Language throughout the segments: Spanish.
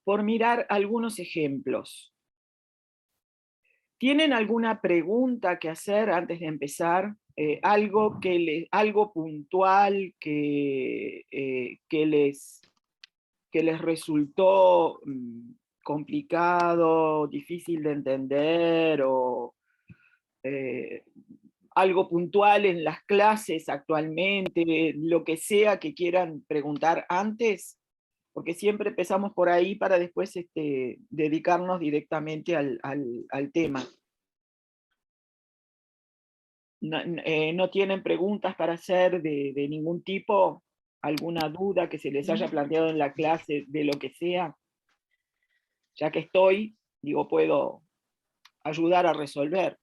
por mirar algunos ejemplos. ¿Tienen alguna pregunta que hacer antes de empezar? Algo puntual que les resultó complicado, difícil de entender, o eh, algo puntual en las clases actualmente, lo que sea que quieran preguntar antes, porque siempre empezamos por ahí para después dedicarnos directamente al tema. ¿No tienen preguntas para hacer de ningún tipo? ¿Alguna duda que se les haya planteado en la clase de lo que sea? Ya que estoy, digo, puedo ayudar a resolver.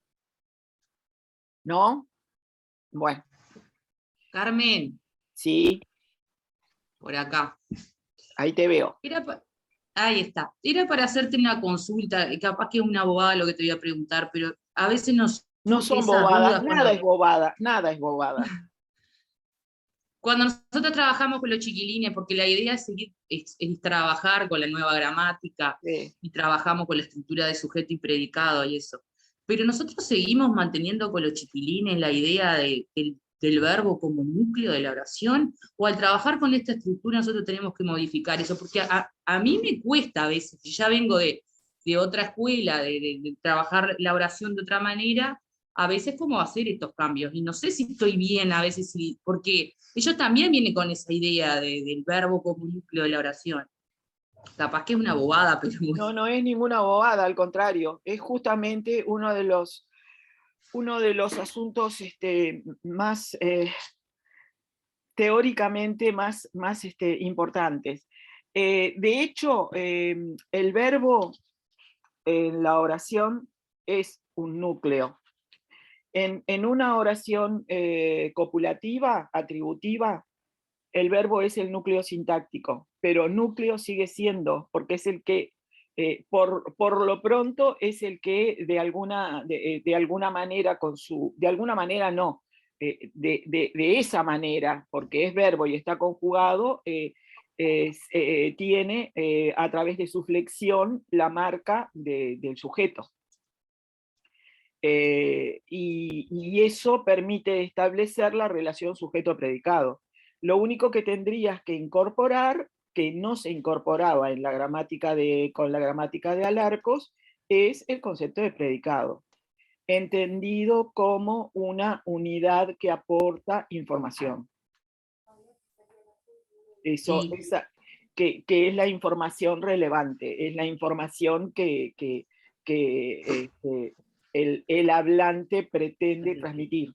¿No? Bueno, Carmen, sí, por acá. ahí te veo. Ahí está. Era para hacerte una consulta, y capaz que es una bobada lo que te voy a preguntar, pero a veces nos No surge son esas bobadas, dudas nada es bobada, nada es bobada. cuando nosotros trabajamos con los chiquilines, porque la idea es trabajar con la nueva gramática Sí. y trabajamos con la estructura de sujeto y predicado y eso. Pero nosotros seguimos manteniendo con los chiquilines la idea del verbo como núcleo de la oración, o al trabajar con esta estructura nosotros tenemos que modificar eso, porque a mí me cuesta a veces, si ya vengo de otra escuela, de trabajar la oración de otra manera, a veces cómo hacer estos cambios, y no sé si estoy bien a veces, porque ellos también vienen con esa idea del verbo como núcleo de la oración. Capaz que es una bobada, pero bueno. No, no es ninguna bobada, al contrario, es justamente uno de los asuntos más teóricamente más importantes. De hecho, el verbo en la oración es un núcleo. En una oración copulativa, atributiva, el verbo es el núcleo sintáctico, pero núcleo sigue siendo, porque es el que, por lo pronto, es el que de alguna manera, de alguna manera no, de esa manera, porque es verbo y está conjugado, tiene a través de su flexión la marca del sujeto. Y eso permite establecer la relación sujeto-predicado. Lo único que tendrías que incorporar, que no se incorporaba en la gramática con la gramática de Alarcos, es el concepto de predicado, entendido como una unidad que aporta información. Eso, Sí. que es la información relevante, es la información que el hablante pretende transmitir.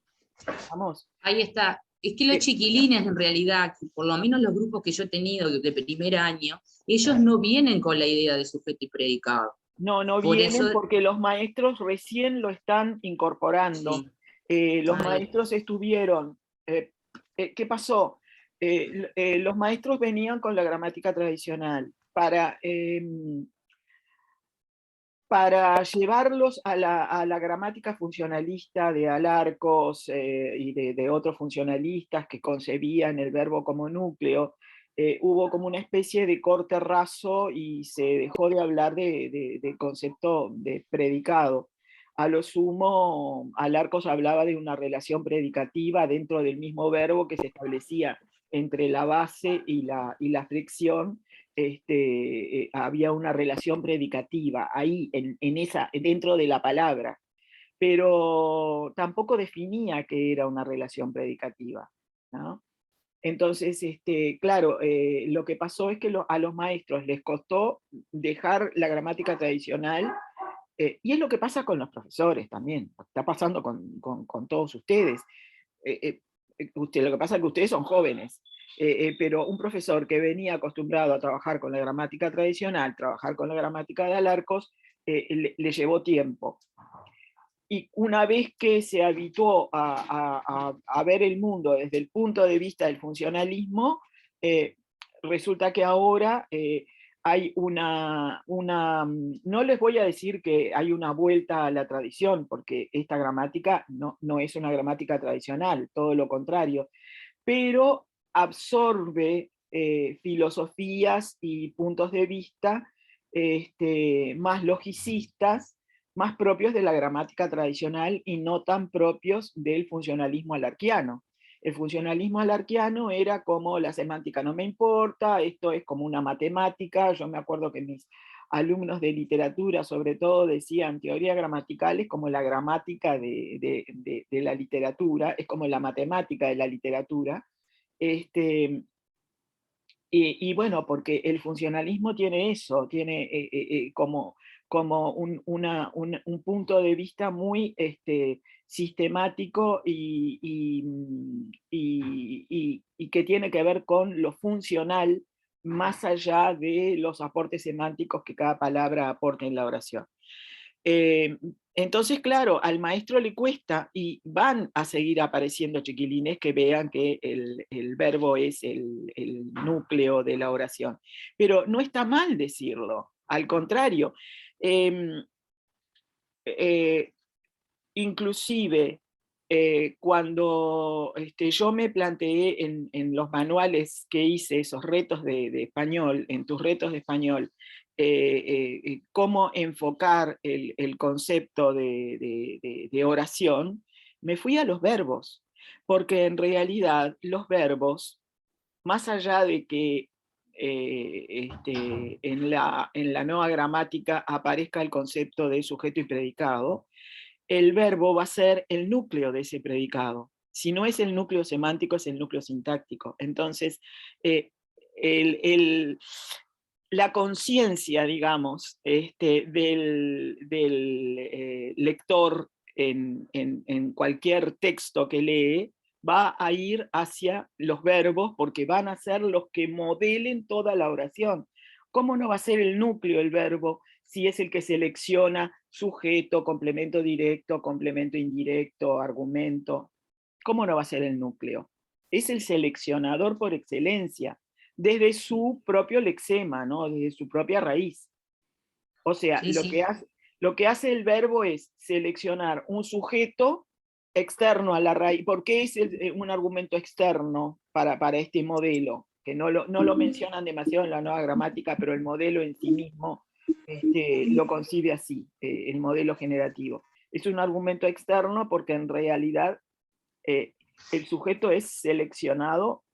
Vamos. Ahí está. Es que los chiquilines, en realidad, por lo menos los grupos que yo he tenido de primer año, ellos no vienen con la idea de sujeto y predicado. No Por eso, vienen porque los maestros recién lo están incorporando. sí. Los Ahí. maestros estuvieron. ¿Qué pasó? Los maestros venían con la gramática tradicional para llevarlos a la gramática funcionalista de Alarcos y de otros funcionalistas que concebían el verbo como núcleo. Hubo como una especie de corte raso y se dejó de hablar del concepto de predicado. A lo sumo, Alarcos hablaba de una relación predicativa dentro del mismo verbo que se establecía entre la base y la flexión. Había una relación predicativa ahí, dentro de la palabra, pero tampoco definía que era una relación predicativa, ¿no? Entonces, claro, lo que pasó es que a los maestros les costó dejar la gramática tradicional, y es lo que pasa con los profesores también, está pasando con todos ustedes. Lo que pasa es que ustedes son jóvenes, pero un profesor que venía acostumbrado a trabajar con la gramática tradicional, trabajar con la gramática de Alarcos, le llevó tiempo. Y una vez que se habituó a ver el mundo desde el punto de vista del funcionalismo, resulta que ahora hay no les voy a decir que hay una vuelta a la tradición, porque esta gramática no es una gramática tradicional, todo lo contrario, pero absorbe filosofías y puntos de vista más logicistas, más propios de la gramática tradicional y no tan propios del funcionalismo alarquiano. El funcionalismo alarquiano era como la semántica no me importa, esto es como una matemática. Yo me acuerdo que mis alumnos de literatura sobre todo decían teoría gramatical es como la gramática de la literatura, es como la matemática de la literatura. Y bueno, porque el funcionalismo tiene eso, tiene como un punto de vista muy sistemático y que tiene que ver con lo funcional más allá de los aportes semánticos que cada palabra aporta en la oración. Entonces, claro, al maestro le cuesta y van a seguir apareciendo chiquilines que vean que el verbo es el núcleo de la oración. Pero no está mal decirlo, al contrario. Eh, eh, Inclusive, cuando yo me planteé en los manuales que hice, esos retos de español, en tus retos de español, cómo enfocar el concepto de oración, me fui a los verbos, porque en realidad los verbos, más allá de que en la nueva gramática aparezca el concepto de sujeto y predicado, el verbo va a ser el núcleo de ese predicado. Si no es el núcleo semántico, es el núcleo sintáctico. Entonces, eh, el, el, la conciencia, digamos, del lector en cualquier texto que lee, va a ir hacia los verbos porque van a ser los que modelen toda la oración. ¿Cómo no va a ser el núcleo el verbo si es el que selecciona sujeto, complemento directo, complemento indirecto, argumento? ¿Cómo no va a ser el núcleo? Es el seleccionador por excelencia, desde su propio lexema, ¿no? Desde su propia raíz. O sea, Sí, sí. lo que hace el verbo es seleccionar un sujeto externo a la raíz. ¿Por qué es un argumento externo para este modelo? Que no lo mencionan demasiado en la nueva gramática, pero el modelo en sí mismo lo concibe así, el modelo generativo. Es un argumento externo porque en realidad el sujeto es seleccionado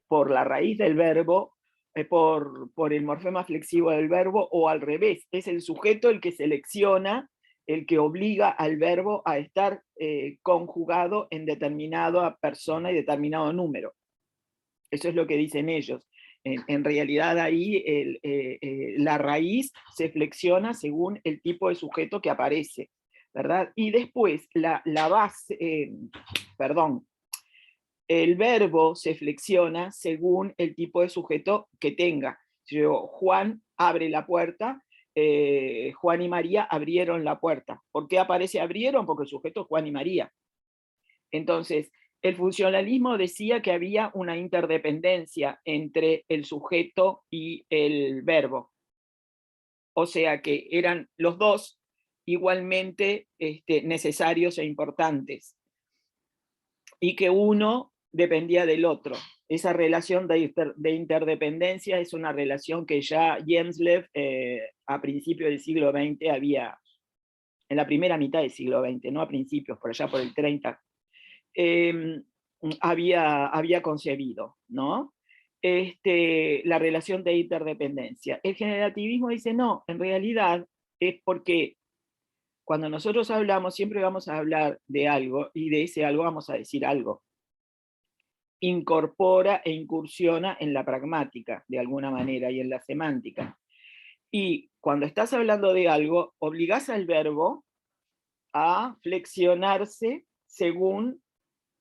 por la raíz del verbo, por el morfema flexivo del verbo, o al revés, es el sujeto el que selecciona, el que obliga al verbo a estar conjugado en determinada persona y determinado número. Eso es lo que dicen ellos. En realidad ahí la raíz se flexiona según el tipo de sujeto que aparece, ¿verdad? Y después la base, perdón, el verbo se flexiona según el tipo de sujeto que tenga. Si yo, Juan abre la puerta, Juan y María abrieron la puerta. ¿Por qué aparece abrieron? Porque el sujeto es Juan y María. Entonces, el funcionalismo decía que había una interdependencia entre el sujeto y el verbo. O sea que eran los dos igualmente necesarios e importantes. Y que uno dependía del otro. Esa relación de interdependencia es una relación que ya Jenslev a principios del siglo XX había, en la primera mitad del siglo XX, no a principios, por allá por el 30, había concebido, ¿no? La relación de interdependencia. El generativismo dice, no, en realidad es porque cuando nosotros hablamos siempre vamos a hablar de algo y de ese algo vamos a decir algo. Incorpora e incursiona en la pragmática, de alguna manera, y en la semántica. Y cuando estás hablando de algo, obligás al verbo a flexionarse según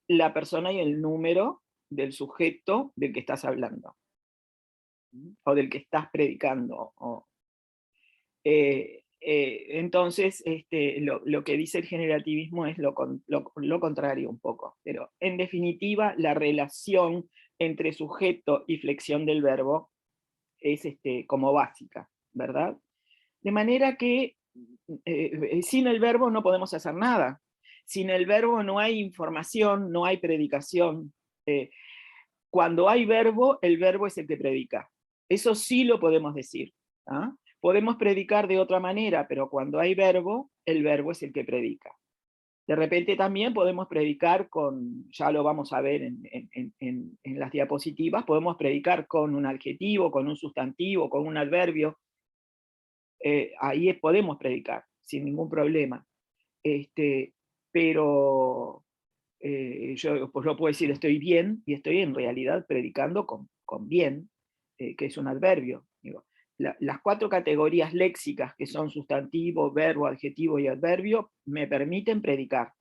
la persona y el número del sujeto del que estás hablando, o del que estás predicando. Entonces, lo que dice el generativismo es lo contrario un poco, pero en definitiva la relación entre sujeto y flexión del verbo es como básica, ¿verdad? De manera que sin el verbo no podemos hacer nada. Sin el verbo no hay información, no hay predicación. Cuando hay verbo, el verbo es el que predica. Eso sí lo podemos decir. ¿Ah? Podemos predicar de otra manera, pero cuando hay verbo, el verbo es el que predica. De repente también podemos predicar con, ya lo vamos a ver en las diapositivas, podemos predicar con un adjetivo, con un sustantivo, con un adverbio. Ahí podemos predicar, sin ningún problema. Pero yo pues, lo puedo decir estoy bien, y estoy en realidad predicando con bien, que es un adverbio. Digo, las 4 categorías léxicas, que son sustantivo, verbo, adjetivo y adverbio, me permiten predicar.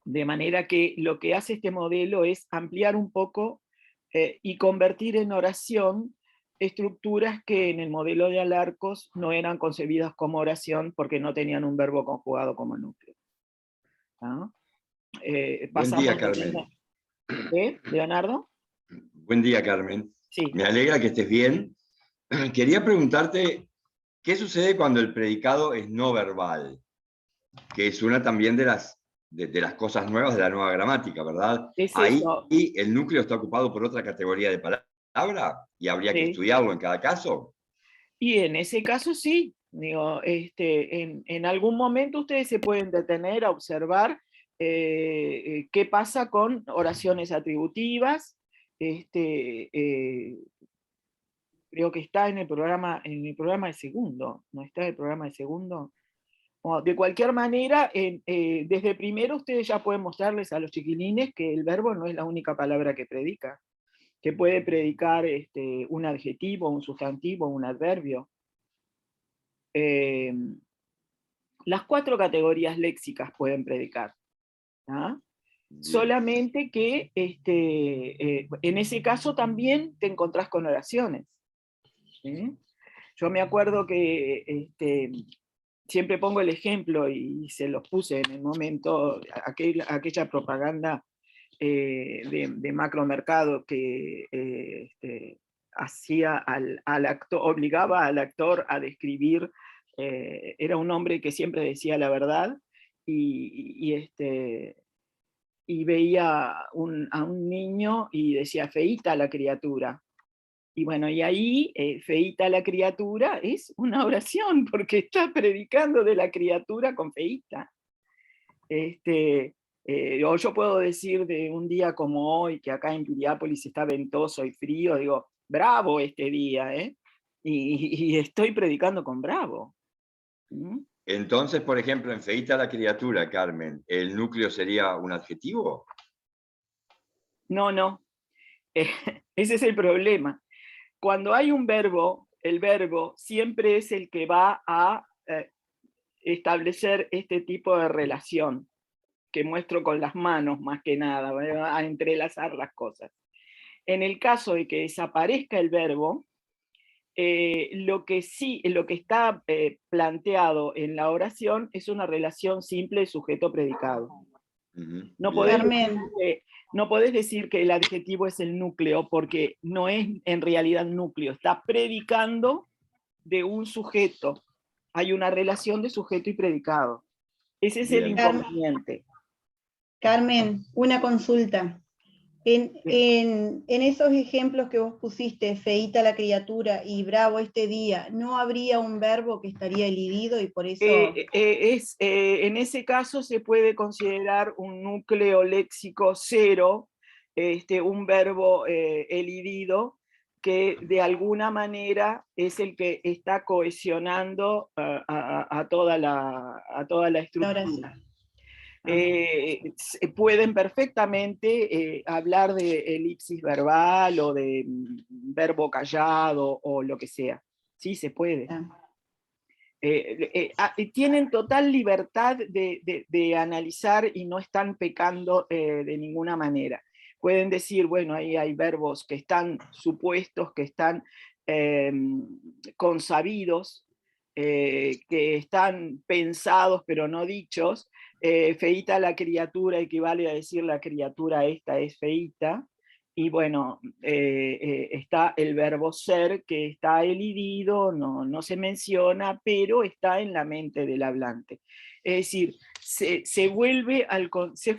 De manera que lo que hace este modelo es ampliar un poco y convertir en oración estructuras que en el modelo de Alarcos no eran concebidas como oración porque no tenían un verbo conjugado como núcleo. ¿No? Buen día, Carmen. ¿Leonardo? Buen día, Carmen. Sí. Me alegra que estés bien. Quería preguntarte, ¿qué sucede cuando el predicado es no verbal? Que es una también de las cosas nuevas de la nueva gramática, ¿verdad? Es Ahí eso. y el núcleo está ocupado por otra categoría de palabra y habría que estudiarlo en cada caso. Y en ese caso sí. Digo, en algún momento ustedes se pueden detener a observar qué pasa con oraciones atributivas. Creo que está en el programa de segundo. ¿No está en el programa de segundo? Bueno, de cualquier manera, desde primero ustedes ya pueden mostrarles a los chiquilines que el verbo no es la única palabra que predica, que puede predicar un adjetivo, un sustantivo, un adverbio. Las 4 categorías léxicas pueden predicar. ¿Ah? Solamente que en ese caso también te encontrás con oraciones. ¿Sí? Yo me acuerdo que siempre pongo el ejemplo, y se los puse en el momento, aquella propaganda de macromercado que hacía al actor, obligaba al actor a describir, era un hombre que siempre decía la verdad, y veía a un niño y decía feíta la criatura. Y bueno, y ahí, feíta la criatura es una oración, porque está predicando de la criatura con feíta. O yo puedo decir de un día como hoy, que acá en Piriápolis está ventoso y frío, digo, bravo este día, ¿eh? Y estoy predicando con bravo. ¿Mm? Entonces, por ejemplo, en feíta la criatura, Carmen, ¿el núcleo sería un adjetivo? No. Ese es el problema. Cuando hay un verbo, el verbo siempre es el que va a establecer este tipo de relación, que muestro con las manos más que nada, a entrelazar las cosas. En el caso de que desaparezca el verbo, lo que está planteado en la oración es una relación simple de sujeto-predicado. No podés decir que el adjetivo es el núcleo, porque no es en realidad núcleo, está predicando de un sujeto. Hay una relación de sujeto y predicado. Ese es el inconveniente. Carmen, una consulta. En esos ejemplos que vos pusiste, feíta la criatura y bravo este día, ¿no habría un verbo que estaría elidido y por eso...? En ese caso se puede considerar un núcleo léxico cero, un verbo elidido, que de alguna manera es el que está cohesionando a toda la estructura. Pueden perfectamente hablar de elipsis verbal o de verbo callado o lo que sea. Sí, se puede. Tienen total libertad de analizar y no están pecando de ninguna manera. Pueden decir, bueno, ahí hay verbos que están supuestos, que están consabidos, que están pensados pero no dichos. Feíta la criatura equivale a decir la criatura esta es feíta. Y bueno, está el verbo ser, que está elidido, no se menciona, pero está en la mente del hablante. Es decir, se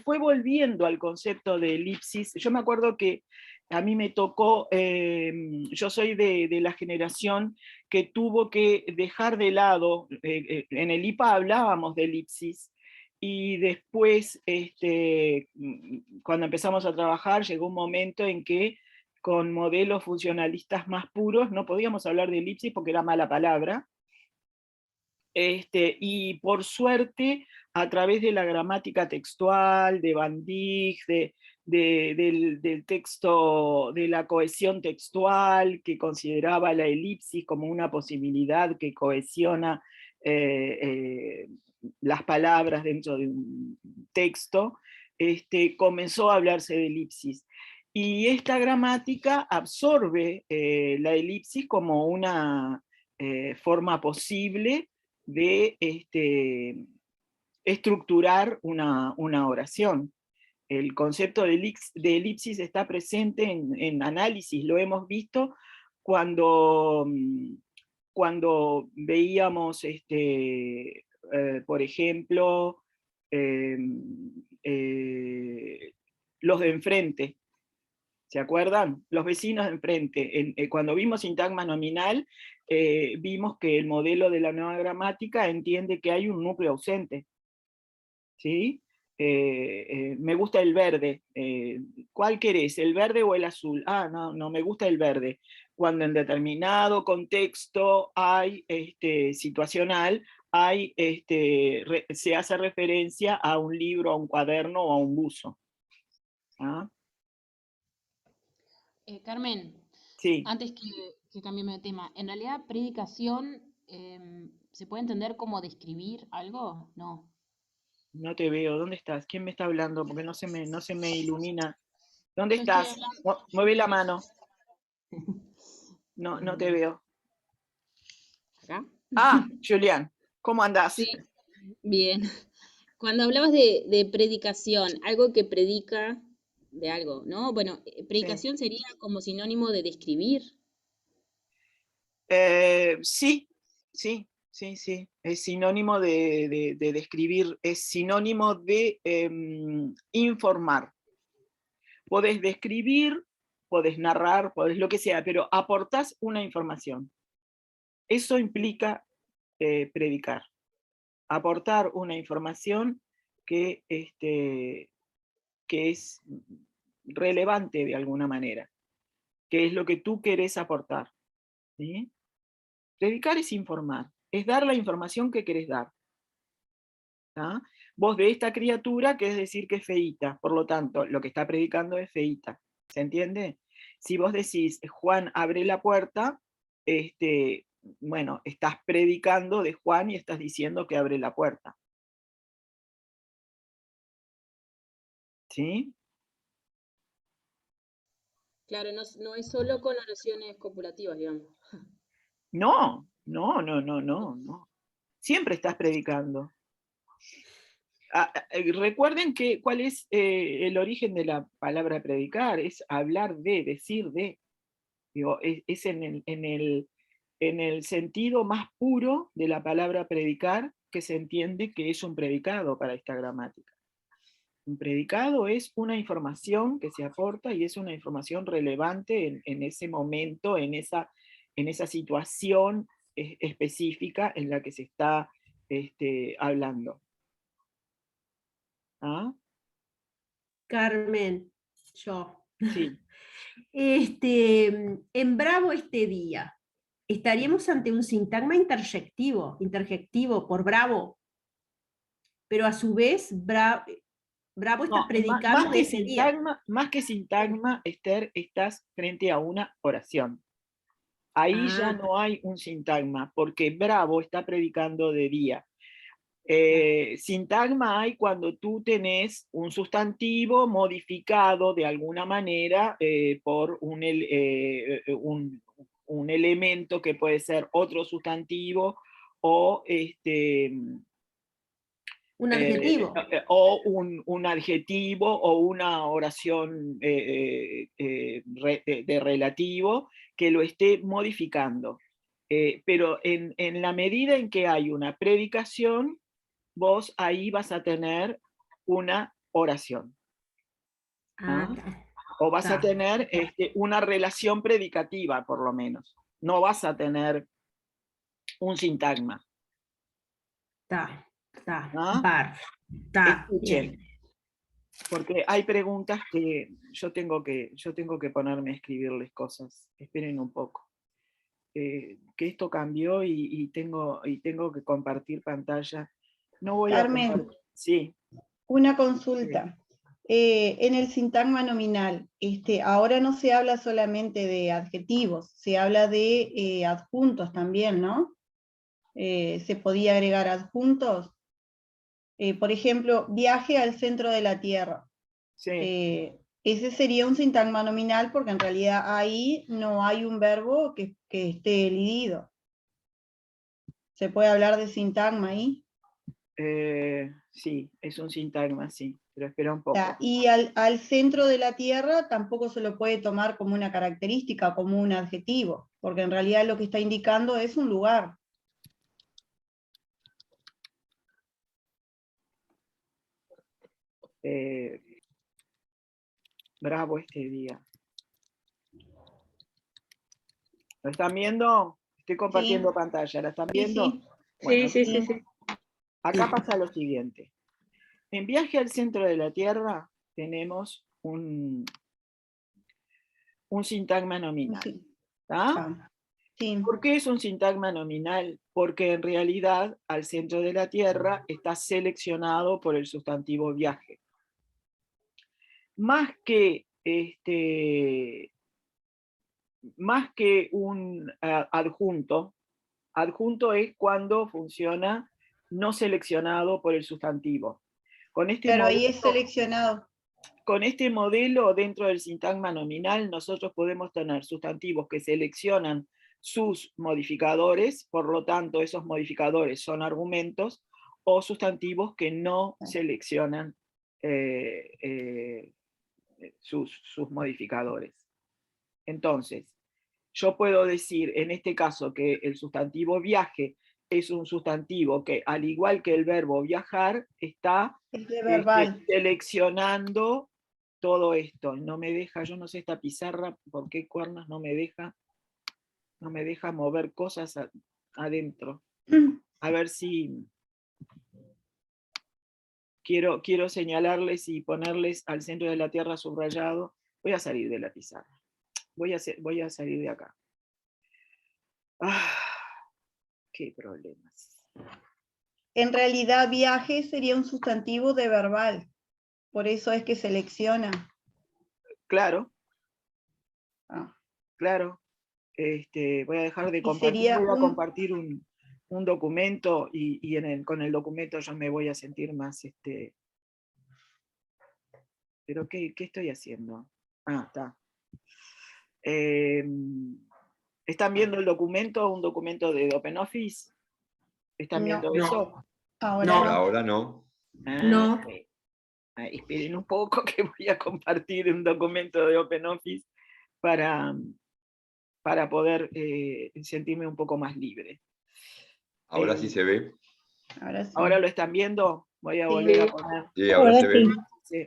fue volviendo al concepto de elipsis. Yo me acuerdo que A mí me tocó, yo soy de la generación que tuvo que dejar de lado, en el IPA hablábamos de elipsis, y después, cuando empezamos a trabajar, llegó un momento en que con modelos funcionalistas más puros no podíamos hablar de elipsis porque era mala palabra. Y por suerte, a través de la gramática textual, de Van Dijk, del texto, de la cohesión textual, que consideraba la elipsis como una posibilidad que cohesiona las palabras dentro de un texto, comenzó a hablarse de elipsis. Y esta gramática absorbe la elipsis como una forma posible de estructurar una oración. El concepto de elipsis está presente en análisis, lo hemos visto cuando veíamos, por ejemplo, los de enfrente. ¿Se acuerdan? Los vecinos de enfrente. Cuando vimos sintagma nominal, vimos que el modelo de la nueva gramática entiende que hay un núcleo ausente. ¿Sí? Me gusta el verde. ¿Cuál querés? ¿El verde o el azul? Ah, no, me gusta el verde. Cuando en determinado contexto hay situacional, se hace referencia a un libro, a un cuaderno o a un buzo. ¿Ah? Carmen, Sí. antes que cambiemos de tema, en realidad predicación ¿se puede entender como describir algo? No. No te veo. ¿Dónde estás? ¿Quién me está hablando? Porque no se me ilumina. ¿Dónde Yo estoy estás? hablando. Mueve la mano. No te veo. ¿Acá? Ah, Julián, ¿cómo andás? Sí, bien. Cuando hablabas de predicación, algo que predica de algo, ¿no? Bueno, predicación sería como sinónimo de describir. Sí, es sinónimo de describir, es sinónimo de informar. Podés describir, podés narrar, podés lo que sea, pero aportás una información. Eso implica predicar. Aportar una información que es relevante de alguna manera, que es lo que tú querés aportar. ¿Sí? Predicar es informar, es dar la información que querés dar. ¿Ah? Vos de esta criatura querés decir que es feíta, por lo tanto, lo que está predicando es feíta. ¿Se entiende? Si vos decís, Juan abre la puerta, bueno, estás predicando de Juan y estás diciendo que abre la puerta. ¿Sí? Claro, no es solo con oraciones copulativas, digamos. No. Siempre estás predicando. Recuerden cuál es el origen de la palabra predicar, es hablar de, decir de. Digo, es en el sentido más puro de la palabra predicar que se entiende que es un predicado para esta gramática. Un predicado es una información que se aporta y es una información relevante en ese momento, en esa situación específica en la que se está hablando. ¿Ah? Carmen, yo. Sí. En Bravo este día, estaríamos ante un sintagma interjectivo por Bravo, pero a su vez Bravo está predicando de ese día. Más que sintagma, Esther, estás frente a una oración. Ahí ya no hay un sintagma, porque Bravo está predicando de día. Sintagma hay cuando tú tenés un sustantivo modificado de alguna manera por un elemento que puede ser otro sustantivo o un adjetivo. O un adjetivo o una oración de relativo que lo esté modificando. Pero en la medida en que hay una predicación, vos ahí vas a tener una oración. ¿Ah? O vas a tener una relación predicativa, por lo menos. No vas a tener un sintagma. Escuchen, porque hay preguntas que yo tengo que ponerme a escribirles cosas. Esperen un poco. Que esto cambió y tengo que compartir pantalla. No voy Carmen, a compartir. Sí. Una consulta. En el sintagma nominal, ahora no se habla solamente de adjetivos, se habla de adjuntos también, ¿no? Se podía agregar adjuntos. Por ejemplo, viaje al centro de la Tierra. Sí. Ese sería un sintagma nominal porque en realidad ahí no hay un verbo que esté elidido. ¿Se puede hablar de sintagma ahí? Sí, es un sintagma, sí, pero espera un poco. Y al centro de la Tierra tampoco se lo puede tomar como una característica, como un adjetivo, porque en realidad lo que está indicando es un lugar. Bravo este día. ¿Lo están viendo? Estoy compartiendo pantalla, ¿la están viendo? Sí. Bueno, Sí. acá pasa lo siguiente. En Viaje al centro de la Tierra tenemos un sintagma nominal. Sí. ¿Por qué es un sintagma nominal? Porque en realidad al centro de la Tierra está seleccionado por el sustantivo viaje. Más que un adjunto es cuando funciona no seleccionado por el sustantivo. Pero ahí es seleccionado. Con este modelo, dentro del sintagma nominal, nosotros podemos tener sustantivos que seleccionan sus modificadores, por lo tanto, esos modificadores son argumentos, o sustantivos que no seleccionan sus modificadores. Entonces, yo puedo decir en este caso que el sustantivo viaje es un sustantivo que, al igual que el verbo viajar, está seleccionando todo esto. No me deja, yo no sé esta pizarra, por qué cuernos no me deja mover cosas adentro. A ver si quiero señalarles y ponerles al centro de la Tierra subrayado. Voy a salir de la pizarra. Voy a salir de acá. Qué problemas. En realidad, viaje sería un sustantivo de verbal. Por eso es que selecciona. Claro. Claro. Voy a dejar de compartir. Voy a compartir un documento y con el documento yo me voy a sentir más. ¿Pero qué estoy haciendo? Está. ¿Están viendo el documento? ¿Un documento de OpenOffice? ¿Están viendo eso? Ahora no. No. Esperen un poco que voy a compartir un documento de OpenOffice para poder sentirme un poco más libre. Ahora sí se ve. ¿Ahora lo están viendo? Voy a volver a poner. Sí, ahora se ve. Sí.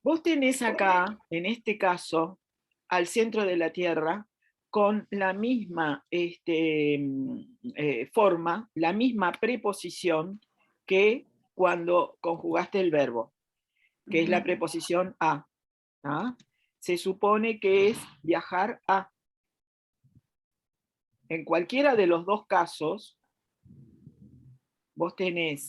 Vos tenés acá, en este caso, al centro de la Tierra, con la misma forma, la misma preposición que cuando conjugaste el verbo, que es la preposición a. Se supone que es viajar a. En cualquiera de los dos casos, vos tenés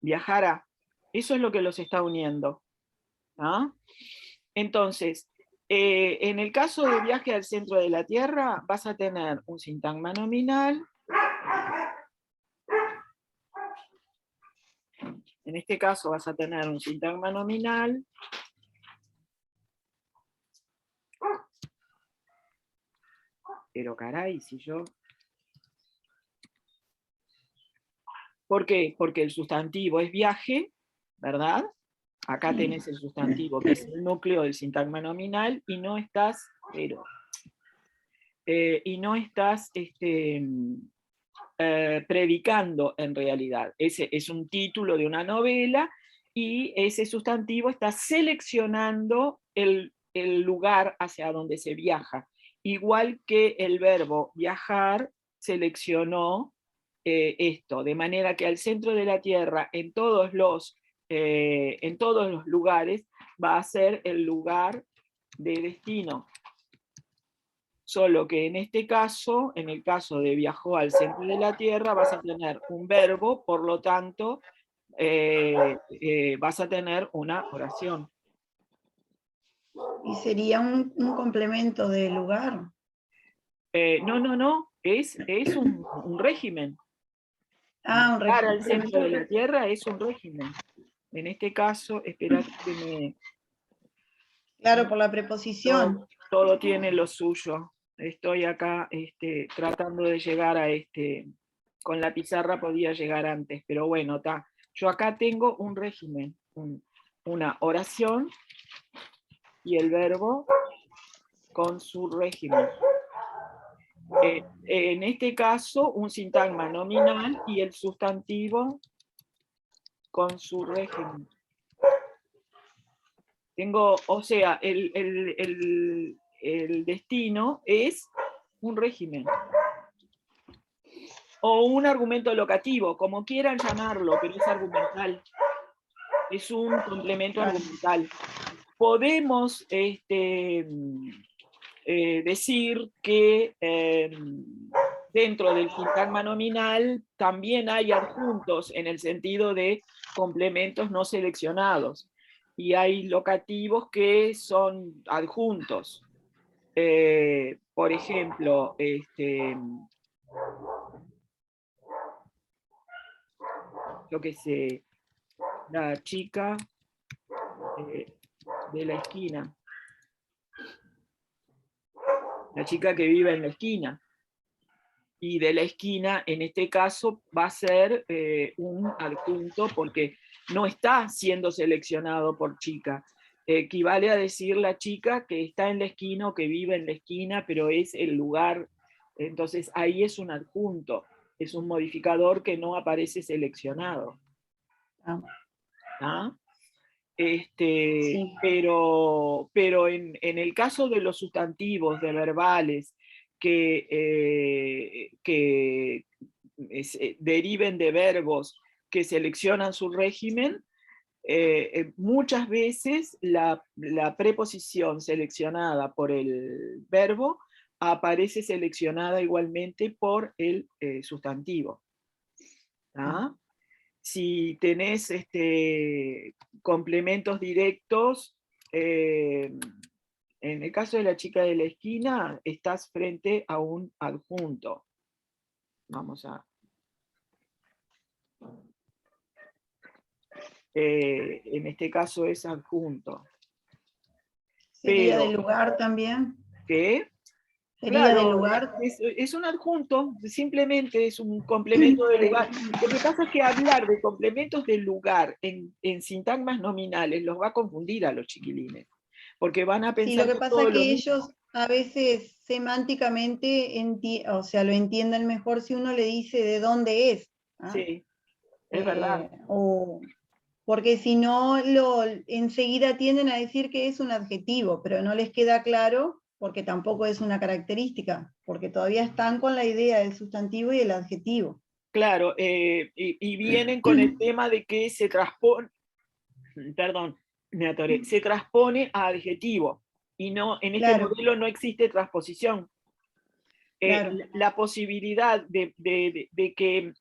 viajar a. Eso es lo que los está uniendo. Entonces, en el caso de viaje al centro de la Tierra, vas a tener un sintagma nominal En este caso vas a tener un sintagma nominal, pero caray, si yo... ¿Por qué? Porque el sustantivo es viaje, ¿verdad? Acá tenés el sustantivo, que es el núcleo del sintagma nominal, y no estás, predicando en realidad. Ese es un título de una novela, y ese sustantivo está seleccionando el lugar hacia donde se viaja. Igual que el verbo viajar seleccionó esto, de manera que al centro de la Tierra, en todos los lugares, va a ser el lugar de destino. Solo que en este caso, en el caso de viajó al centro de la Tierra, vas a tener un verbo, por lo tanto, vas a tener una oración. Y sería un complemento de lugar. No, es un régimen. Ah, un Viajar al régimen. centro de la Tierra es un régimen. En este caso, esperad que me... Claro, por la preposición. Todo tiene lo suyo. Estoy acá tratando de llegar a con la pizarra podía llegar antes, pero bueno, está. Yo acá tengo un régimen, una oración y el verbo con su régimen. En este caso, un sintagma nominal y el sustantivo con su régimen. Tengo, o sea, el destino es un régimen. O un argumento locativo, como quieran llamarlo, pero es argumental. Es un complemento argumental. Podemos decir que dentro del sintagma nominal también hay adjuntos en el sentido de complementos no seleccionados. Y hay locativos que son adjuntos. Por ejemplo, yo qué sé, la chica de la esquina. La chica que vive en la esquina. Y de la esquina, en este caso, va a ser un adjunto porque no está siendo seleccionado por chica. Equivale a decir la chica que está en la esquina o que vive en la esquina, pero es el lugar. Entonces ahí es un adjunto, es un modificador que no aparece seleccionado. ¿Ah? Sí. Pero en el caso de los sustantivos, de verbales, que deriven de verbos que seleccionan su régimen, muchas veces la preposición seleccionada por el verbo aparece seleccionada igualmente por el sustantivo. ¿Ah? Si tenés complementos directos, en el caso de la chica de la esquina, estás frente a un adjunto. Vamos a... en este caso es adjunto. ¿Sería Pero, del lugar también? ¿qué? ¿Sería Claro, del lugar? es un adjunto, simplemente es un complemento del lugar. Lo que pasa es que hablar de complementos del lugar en sintagmas nominales los va a confundir a los chiquilines, porque van a Sí, pensar lo que pasa todo es lo que mismo. ellos a veces semánticamente, o sea, lo entienden mejor si uno le dice de dónde es. ¿Ah? Sí, es verdad. Porque si no, enseguida tienden a decir que es un adjetivo, pero no les queda claro porque tampoco es una característica, porque todavía están con la idea del sustantivo y el adjetivo. Claro, y vienen con el tema de que se transpone, perdón, me atoré, se transpone a adjetivo, y no, en este modelo no existe transposición. La posibilidad de que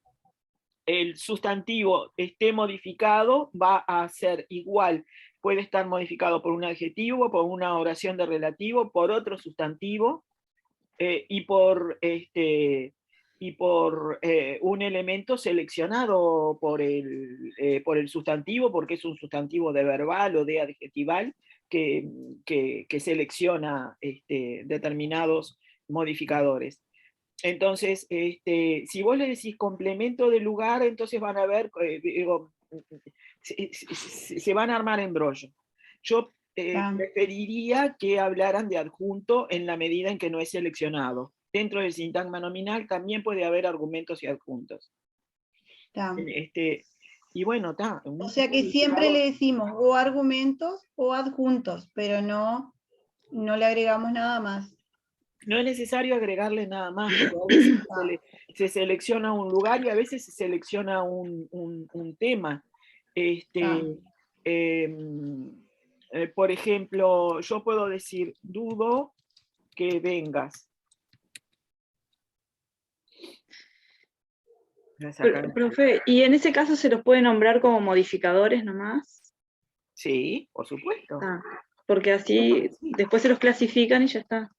el sustantivo esté modificado va a ser igual. Puede estar modificado por un adjetivo, por una oración de relativo, por otro sustantivo y por y por un elemento seleccionado por el sustantivo, porque es un sustantivo de verbal o de adjetival que selecciona determinados modificadores. Entonces, si vos le decís complemento de lugar, entonces van a ver, se van a armar embrollo. Yo preferiría que hablaran de adjunto en la medida en que no es seleccionado. Dentro del sintagma nominal también puede haber argumentos y adjuntos. Y bueno, está. O sea que siempre le decimos o argumentos o adjuntos, pero no le agregamos nada más. No es necesario agregarle nada más, porque a veces se selecciona un lugar y a veces se selecciona un tema. Por ejemplo, yo puedo decir, dudo que vengas. Profe, ¿y en ese caso se los puede nombrar como modificadores nomás? Sí, por supuesto. Porque así después se los clasifican y ya está.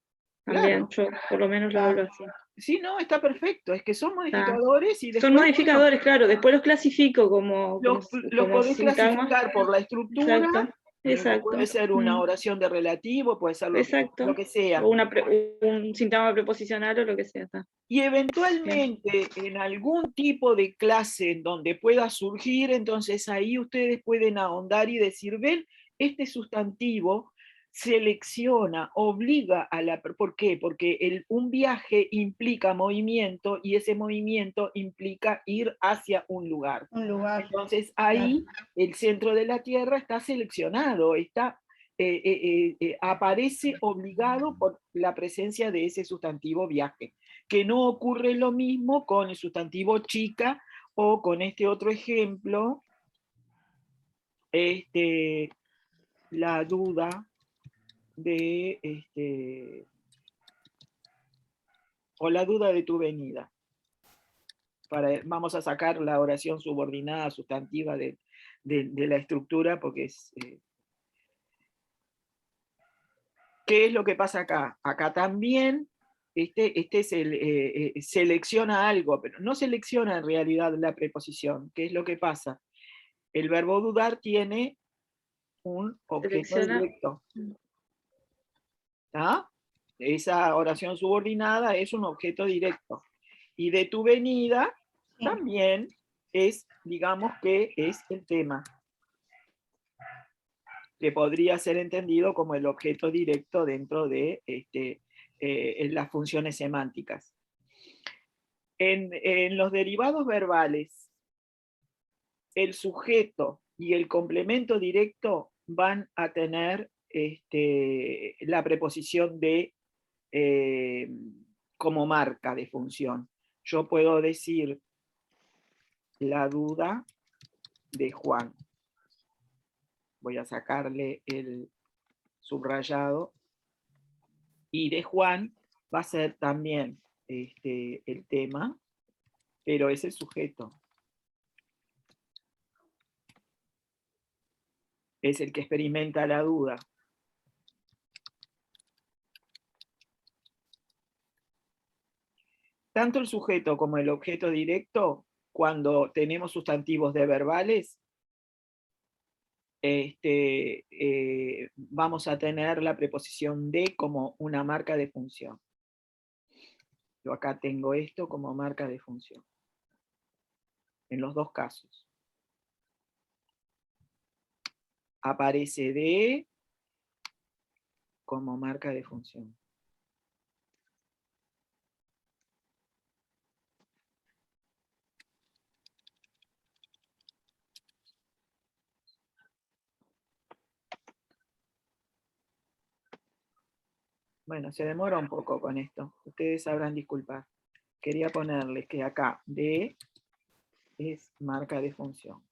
También, Claro. yo por lo menos lo hablo así. Sí, no, está perfecto. Es que son modificadores y después... Son modificadores, claro. Después los clasifico como Los podés clasificar por la estructura. Exacto. Puede ser una oración de relativo, puede ser lo que sea. O un sintagma preposicional o lo que sea. Está. Y eventualmente en algún tipo de clase en donde pueda surgir, entonces ahí ustedes pueden ahondar y decir, ven, este sustantivo selecciona, obliga a la... ¿Por qué? Porque un viaje implica movimiento y ese movimiento implica ir hacia un lugar. Entonces ahí el centro de la Tierra está seleccionado, aparece obligado por la presencia de ese sustantivo viaje, que no ocurre lo mismo con el sustantivo chica o con este otro ejemplo, la duda o la duda de tu venida. Vamos a sacar la oración subordinada sustantiva de la estructura porque es... ¿Qué es lo que pasa acá? Acá también selecciona algo, pero no selecciona en realidad la preposición. ¿Qué es lo que pasa? El verbo dudar tiene un objeto directo. ¿Está? Esa oración subordinada es un objeto directo. Y de tu venida también es, digamos que es el tema, que podría ser entendido como el objeto directo dentro de las funciones semánticas. En los derivados verbales, el sujeto y el complemento directo van a tener la preposición de como marca de función. Yo puedo decir la duda de Juan. Voy a sacarle el subrayado. Y de Juan va a ser también el tema, pero es el sujeto. Es el que experimenta la duda. Tanto el sujeto como el objeto directo, cuando tenemos sustantivos de verbales, vamos a tener la preposición de como una marca de función. Yo acá tengo esto como marca de función. En los dos casos. Aparece de como marca de función. Bueno, se demora un poco con esto. Ustedes sabrán disculpar. Quería ponerles que acá de es marca de función.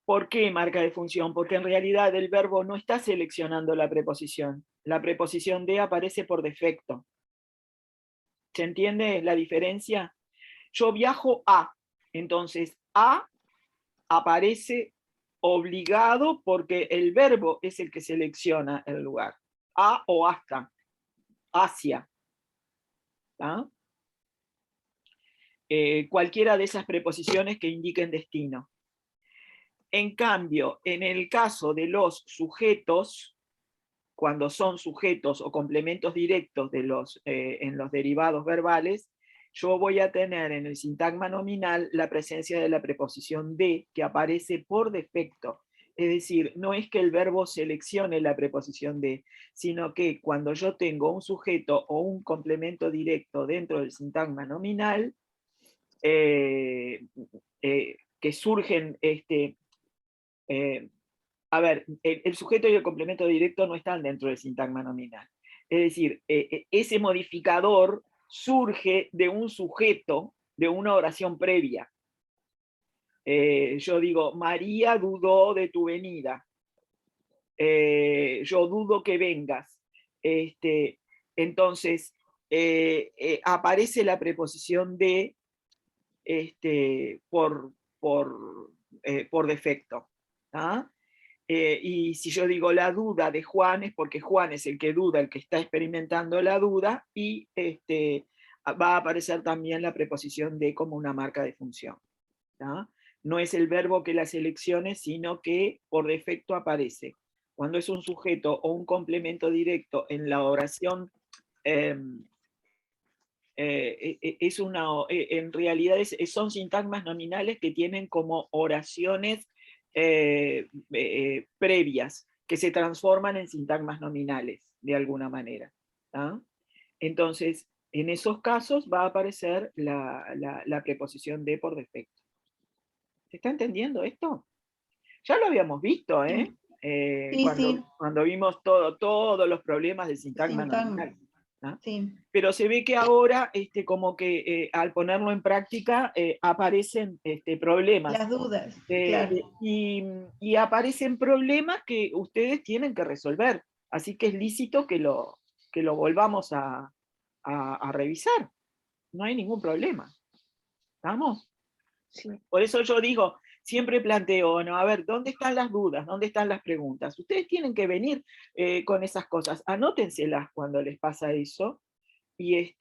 ¿Por qué marca de función? Porque en realidad el verbo no está seleccionando la preposición. La preposición de aparece por defecto. ¿Se entiende la diferencia? Yo viajo a, entonces a aparece obligado porque el verbo es el que selecciona el lugar. a o hasta, hacia. ¿Tá? Cualquiera de esas preposiciones que indiquen destino. En cambio, en el caso de los sujetos, cuando son sujetos o complementos directos en los derivados verbales, yo voy a tener en el sintagma nominal la presencia de la preposición de, que aparece por defecto. Es decir, no es que el verbo seleccione la preposición de, sino que cuando yo tengo un sujeto o un complemento directo dentro del sintagma nominal, que surgen, a ver, el sujeto y el complemento directo no están dentro del sintagma nominal. Es decir, ese modificador surge de un sujeto, de una oración previa. Yo digo, María dudó de tu venida. Yo dudo que vengas. Entonces, aparece la preposición de por defecto. ¿Ah? Y si yo digo la duda de Juan, es porque Juan es el que duda, el que está experimentando la duda, y va a aparecer también la preposición de como una marca de función. ¿tá? No es el verbo que la seleccione, sino que por defecto aparece. Cuando es un sujeto o un complemento directo en la oración, en realidad son sintagmas nominales que tienen como oraciones previas, que se transforman en sintagmas nominales, de alguna manera. ¿tá? Entonces, en esos casos va a aparecer la preposición de por defecto. ¿Se está entendiendo esto? Ya lo habíamos visto, ¿eh? Sí, cuando vimos todos los problemas del sintagma nominal. ¿no? Sí. Pero se ve que ahora, como que al ponerlo en práctica, aparecen problemas. Las dudas, claro. Y aparecen problemas que ustedes tienen que resolver. Así que es lícito que lo volvamos a revisar. No hay ningún problema. ¿Estamos? Sí. Por eso yo digo, siempre planteo, bueno, a ver, ¿dónde están las dudas? ¿Dónde están las preguntas? Ustedes tienen que venir con esas cosas. Anótenselas cuando les pasa eso. Y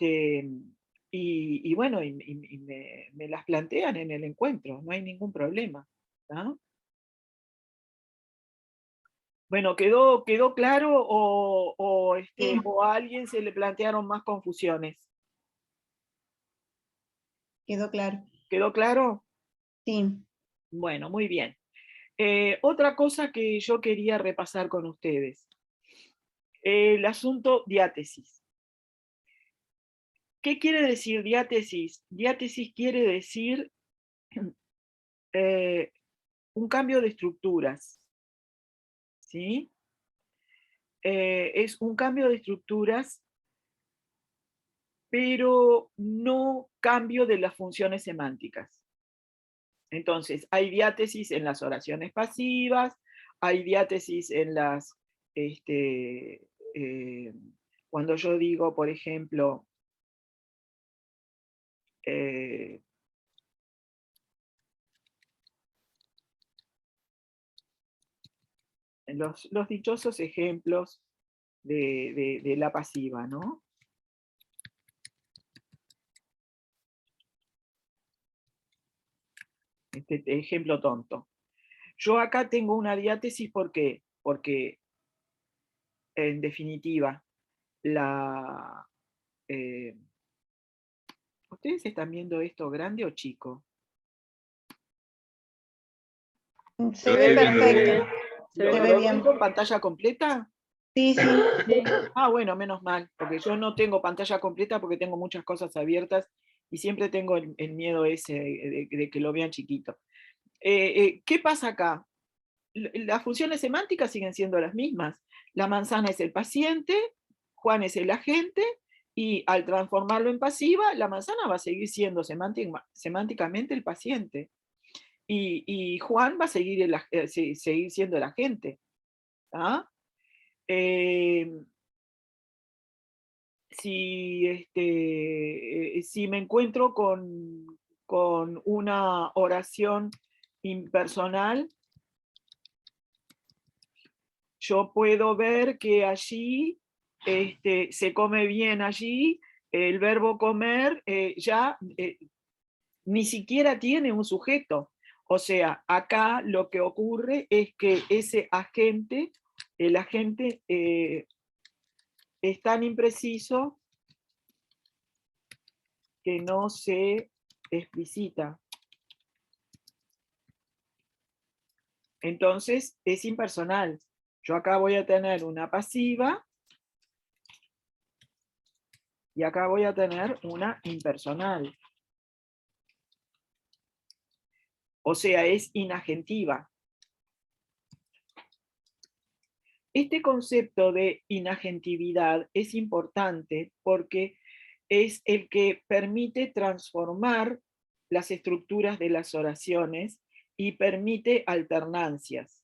bueno, me las plantean en el encuentro, no hay ningún problema. ¿no? Bueno, ¿quedó claro o a alguien se le plantearon más confusiones? Quedó claro. ¿Quedó claro? Sí. Bueno, muy bien. Otra cosa que yo quería repasar con ustedes. El asunto diátesis. ¿Qué quiere decir diátesis? Diátesis quiere decir un cambio de estructuras. ¿Sí? Es un cambio de estructuras, pero no cambio de las funciones semánticas. Entonces, hay diátesis en las oraciones pasivas, hay diátesis en las, cuando yo digo, por ejemplo, los dichosos ejemplos de la pasiva, ¿no? Este ejemplo tonto. Yo acá tengo una diátesis, ¿por qué? Porque, en definitiva, ¿ustedes están viendo esto grande o chico? Se ve perfecto. Se ve ¿Lo bien. ven con pantalla completa? Sí, sí. Ah, bueno, menos mal, porque yo no tengo pantalla completa porque tengo muchas cosas abiertas y siempre tengo el miedo ese de que lo vean chiquito. ¿Qué pasa acá? Las funciones semánticas siguen siendo las mismas. La manzana es el paciente, Juan es el agente, y al transformarlo en pasiva, la manzana va a seguir siendo semánticamente el paciente. Y Juan va a seguir, seguir siendo el agente. ¿ah? Si me encuentro con una oración impersonal, yo puedo ver que allí se come bien allí, el verbo comer ya ni siquiera tiene un sujeto. O sea, acá lo que ocurre es que ese agente, el agente es tan impreciso que no se explicita. Entonces es impersonal. Yo acá voy a tener una pasiva y acá voy a tener una impersonal. O sea, es inagentiva. Este concepto de inagentividad es importante porque es el que permite transformar las estructuras de las oraciones y permite alternancias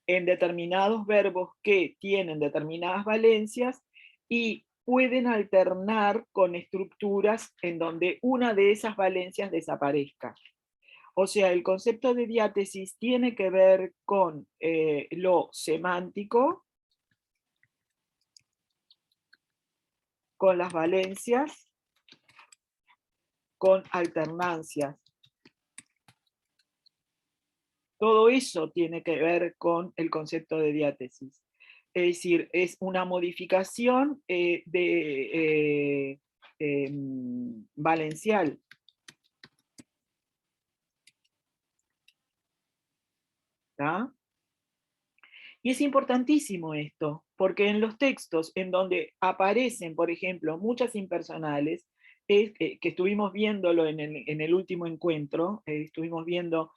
en determinados verbos que tienen determinadas valencias y pueden alternar con estructuras en donde una de esas valencias desaparezca. O sea, el concepto de diátesis tiene que ver con lo semántico, con las valencias, con alternancias. Todo eso tiene que ver con el concepto de diátesis. Es decir, es una modificación valencial. ¿Tá? Y es importantísimo esto, porque en los textos en donde aparecen, por ejemplo, muchas impersonales, que estuvimos viéndolo en el último encuentro, estuvimos viendo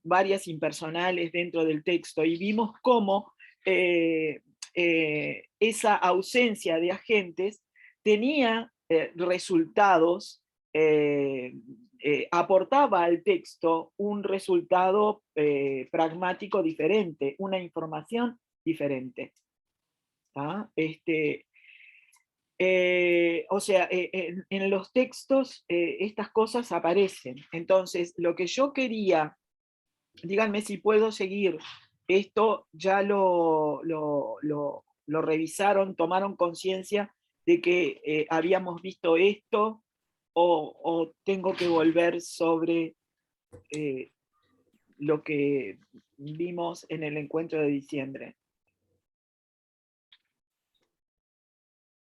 varias impersonales dentro del texto y vimos cómo esa ausencia de agentes tenía resultados, aportaba al texto un resultado pragmático diferente, una información diferente. ¿Tá? O sea, en los textos estas cosas aparecen. Entonces, lo que yo quería, díganme si puedo seguir, esto ya lo revisaron, tomaron conciencia de que habíamos visto esto, o tengo que volver sobre lo que vimos en el encuentro de diciembre.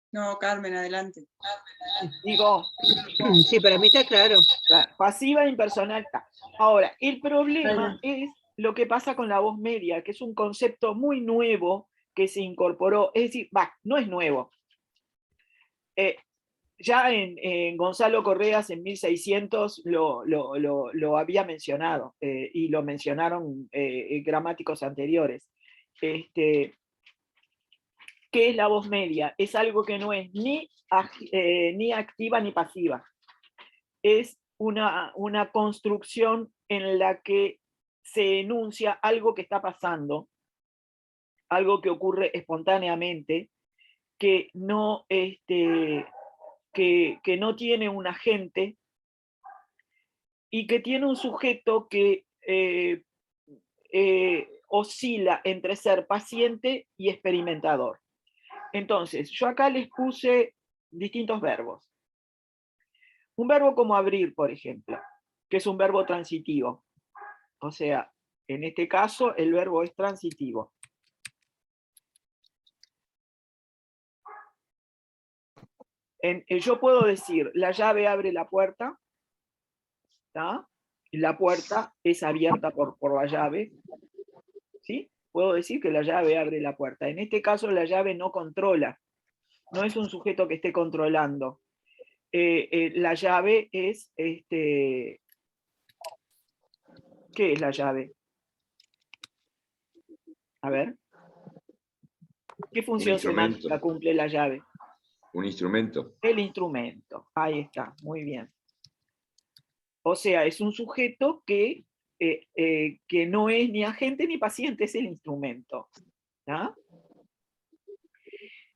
No, Carmen, adelante. Digo, Sí, para mí está claro. pasiva, impersonal. Ahora, el problema es lo que pasa con la voz media, que es un concepto muy nuevo que se incorporó, es decir, no es nuevo. Ya en Gonzalo Correas en 1600 lo había mencionado, y lo mencionaron gramáticos anteriores. ¿Qué es la voz media? Es algo que no es ni activa ni pasiva. Es una construcción en la que se enuncia algo que está pasando, algo que ocurre espontáneamente, que no, que no tiene un agente y que tiene un sujeto que oscila entre ser paciente y experimentador. Entonces, yo acá les puse distintos verbos. Un verbo como abrir, por ejemplo, que es un verbo transitivo. O sea, en este caso el verbo es transitivo. Yo puedo decir, la llave abre la puerta, ¿tá? La puerta es abierta por la llave, ¿sí? Puedo decir que la llave abre la puerta. En este caso la llave no controla, no es un sujeto que esté controlando. La llave es, ¿qué es la llave? A ver. ¿Qué función semántica cumple la llave? Un instrumento. El instrumento, ahí está, muy bien. O sea, es un sujeto que no es ni agente ni paciente, es el instrumento. ¿Ah?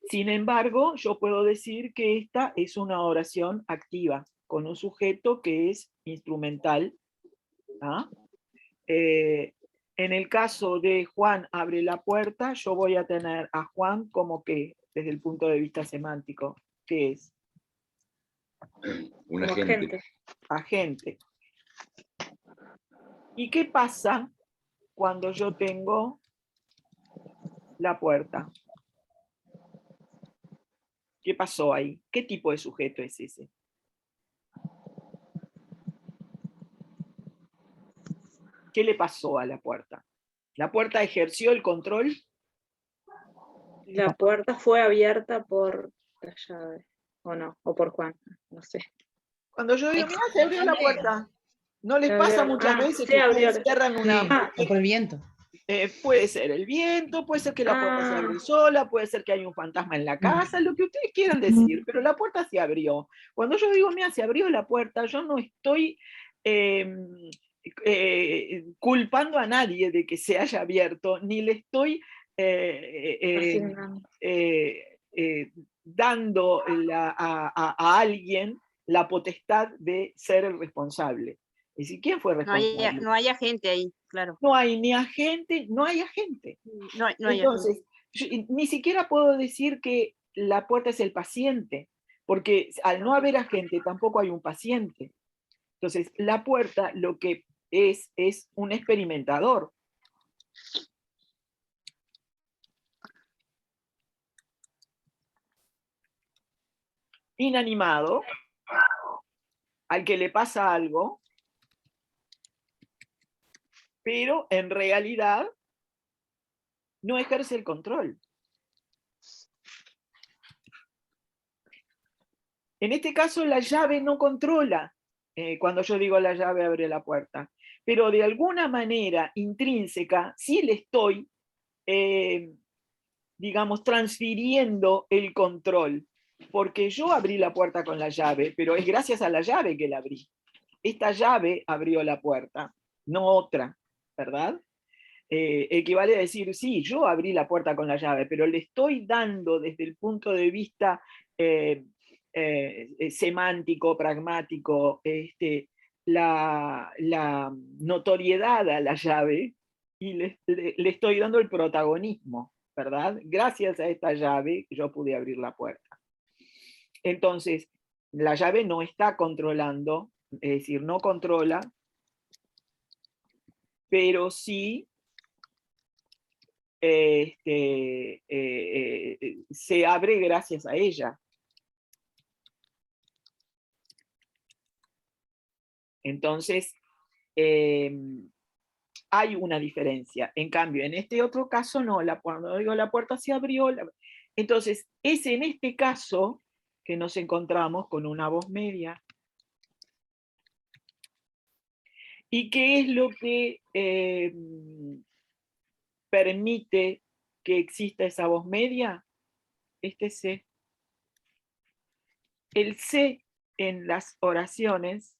Sin embargo, yo puedo decir que esta es una oración activa, con un sujeto que es instrumental. ¿Ah? En el caso de Juan abre la puerta, yo voy a tener a Juan como que desde el punto de vista semántico? ¿Qué es? Un Como agente. agente. Agente. ¿Y qué pasa cuando yo tengo la puerta? ¿Qué pasó ahí? ¿Qué tipo de sujeto es ese? ¿Qué le pasó a la puerta? ¿La puerta ejerció el control? La puerta fue abierta por la llave, o no, o por Juan, no sé. Cuando yo digo, mira, se abrió la puerta. ¿No les Se pasa abrió. muchas Ah, veces se que abrió. ustedes cierran una... Sí, o por el viento. Puede ser el viento, puede ser que la puerta se abre sola, puede ser que hay un fantasma en la casa, lo que ustedes quieran decir, pero la puerta se abrió. Cuando yo digo, mira, se abrió la puerta, yo no estoy culpando a nadie de que se haya abierto, ni le estoy dando a alguien la potestad de ser el responsable. Es decir, ¿quién fue responsable? No hay agente ahí, claro. No hay ni agente, no hay agente. No hay Entonces, ni siquiera puedo decir que la puerta es el paciente, porque al no haber agente tampoco hay un paciente. Entonces, la puerta lo que es un experimentador. Inanimado, al que le pasa algo, pero en realidad no ejerce el control. En este caso, la llave no controla. Cuando yo digo la llave abre la puerta. Pero de alguna manera intrínseca, sí le estoy, digamos, transfiriendo el control. Porque yo abrí la puerta con la llave, pero es gracias a la llave que la abrí. Esta llave abrió la puerta, no otra, ¿verdad? Equivale a decir, sí, yo abrí la puerta con la llave, pero le estoy dando desde el punto de vista semántico, pragmático, la notoriedad a la llave y le estoy dando el protagonismo, ¿verdad? Gracias a esta llave yo pude abrir la puerta. Entonces, la llave no está controlando, es decir, no controla, pero sí se abre gracias a ella. Entonces, hay una diferencia. En cambio, en este otro caso no, cuando digo la puerta se abrió, entonces es en este caso que nos encontramos con una voz media. ¿Y qué es lo que permite que exista esa voz media? Este C. El C en las oraciones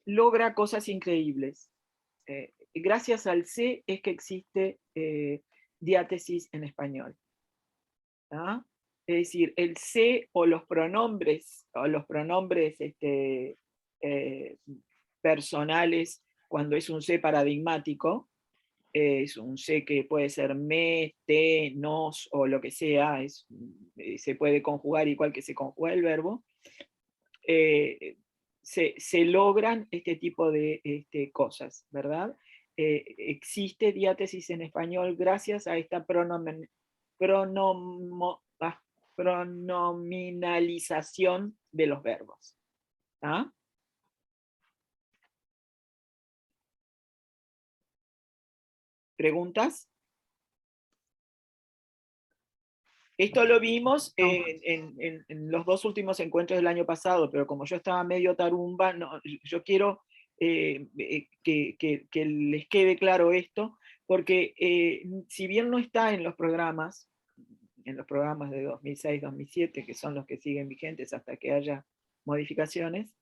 logra cosas increíbles. Gracias al C es que existe diátesis en español. ¿Ah? Es decir, el C o los pronombres personales, cuando es un C paradigmático, es un C que puede ser me, te, nos o lo que sea, se puede conjugar igual que se conjuga el verbo, se logran este tipo de cosas, ¿verdad? Existe diátesis en español gracias a esta pronominalización de los verbos. ¿Ah? ¿Preguntas? Esto lo vimos en los dos últimos encuentros del año pasado, pero como yo estaba medio tarumba, no, yo quiero que les quede claro esto, porque si bien no está en los programas de 2006-2007, que son los que siguen vigentes hasta que haya modificaciones,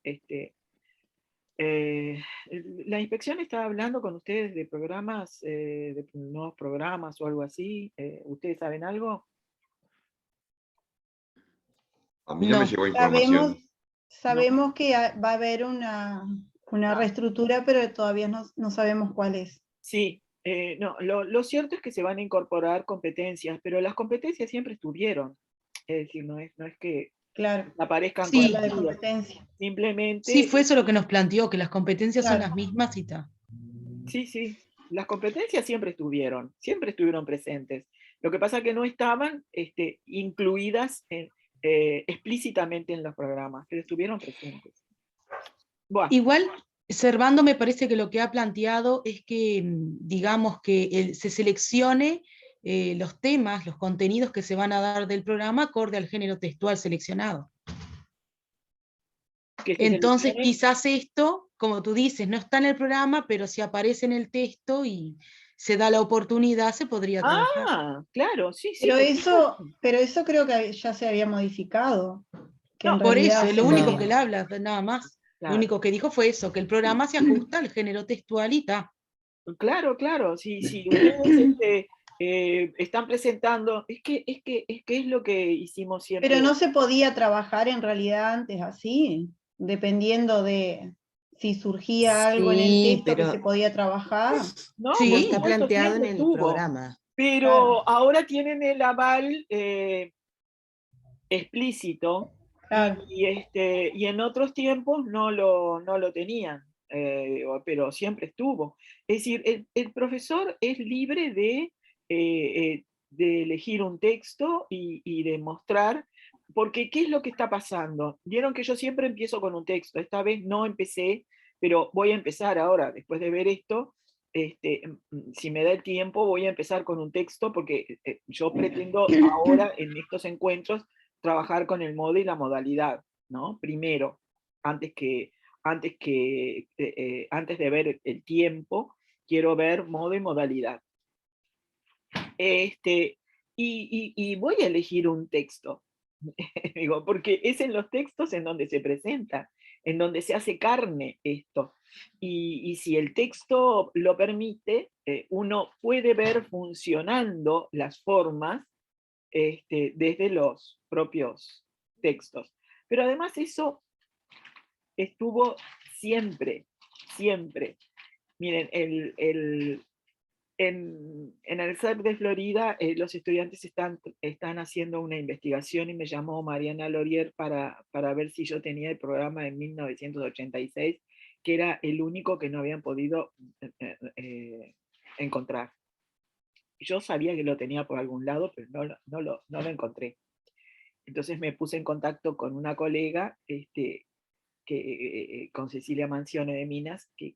la inspección estaba hablando con ustedes de programas, de nuevos programas o algo así. ¿Ustedes saben algo? A mí no me llegó información. Sabemos que va a haber una una reestructura, pero todavía no sabemos cuál es. Sí, no, lo cierto es que se van a incorporar competencias, pero las competencias siempre estuvieron. Es decir, no es que Claro, aparezcan con Sí, la de ayuda. competencia. Simplemente, sí, fue eso lo que nos planteó, que las competencias son Claro. las mismas y tal. sí, las competencias siempre estuvieron presentes. Lo que pasa es que no estaban incluidas explícitamente en los programas, pero estuvieron presentes. Bueno, Igual, Servando me parece que lo que ha planteado es que, digamos, que se seleccione los temas, los contenidos que se van a dar del programa acorde al género textual seleccionado. que se Entonces, seleccione- quizás esto, como tú dices, no está en el programa, pero si aparece en el texto y se da la oportunidad, se podría trabajar. claro, sí, Pero por eso, supuesto. pero eso creo que ya se había modificado. Que en No, Por realidad eso, es lo se único podía. que él habla, nada más. Lo Claro. único que dijo fue eso, que el programa se ajusta al género textual y ta. Claro, sí, ustedes están presentando, es lo que hicimos siempre. Pero no se podía trabajar en realidad antes así, dependiendo de si surgía algo en el Sí, texto que pero se podía trabajar. No, Sí, por está supuesto, planteado en siempre el estuvo, programa. pero Claro. ahora tienen el aval explícito Claro. y en otros tiempos no lo tenían, pero siempre estuvo. Es decir, el profesor es libre de elegir un texto y de mostrar, porque ¿qué es lo que está pasando? Vieron que yo siempre empiezo con un texto, esta vez no empecé, pero voy a empezar ahora, después de ver esto. Si me da el tiempo, voy a empezar con un texto porque yo pretendo ahora en estos encuentros trabajar con el modo y la modalidad, ¿no? Primero, antes de ver el tiempo, quiero ver modo y modalidad. Y voy a elegir un texto, digo, porque es en los textos en donde se presenta, en donde se hace carne esto. Y si el texto lo permite, uno puede ver funcionando las formas desde los propios textos. Pero además eso estuvo siempre, siempre. Miren, en el CEP de Florida los estudiantes están haciendo una investigación y me llamó Mariana Lorier para ver si yo tenía el programa de 1986, que era el único que no habían podido encontrar. Yo sabía que lo tenía por algún lado, pero no lo encontré. Entonces me puse en contacto con una colega, con Cecilia Mancione de Minas, que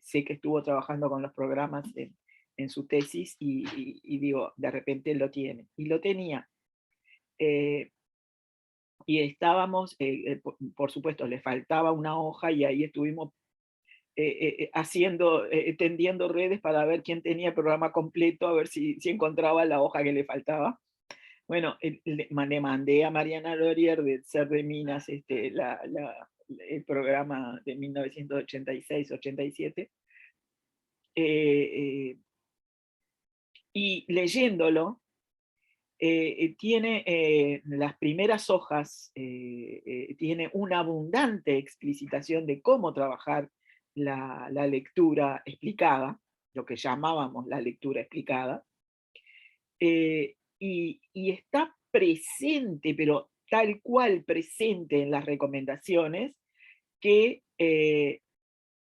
sé que estuvo trabajando con los programas en su tesis y digo, de repente lo tiene. Y lo tenía. Y estábamos, por supuesto, le faltaba una hoja y ahí estuvimos tendiendo redes para ver quién tenía el programa completo, a ver si encontraba la hoja que le faltaba. Bueno, le mandé a Mariana Lorier del CER de Minas el programa de 1986-87, y leyéndolo, tiene las primeras hojas, tiene una abundante explicitación de cómo trabajar la lectura explicada, lo que llamábamos la lectura explicada, y está presente, pero tal cual presente en las recomendaciones, que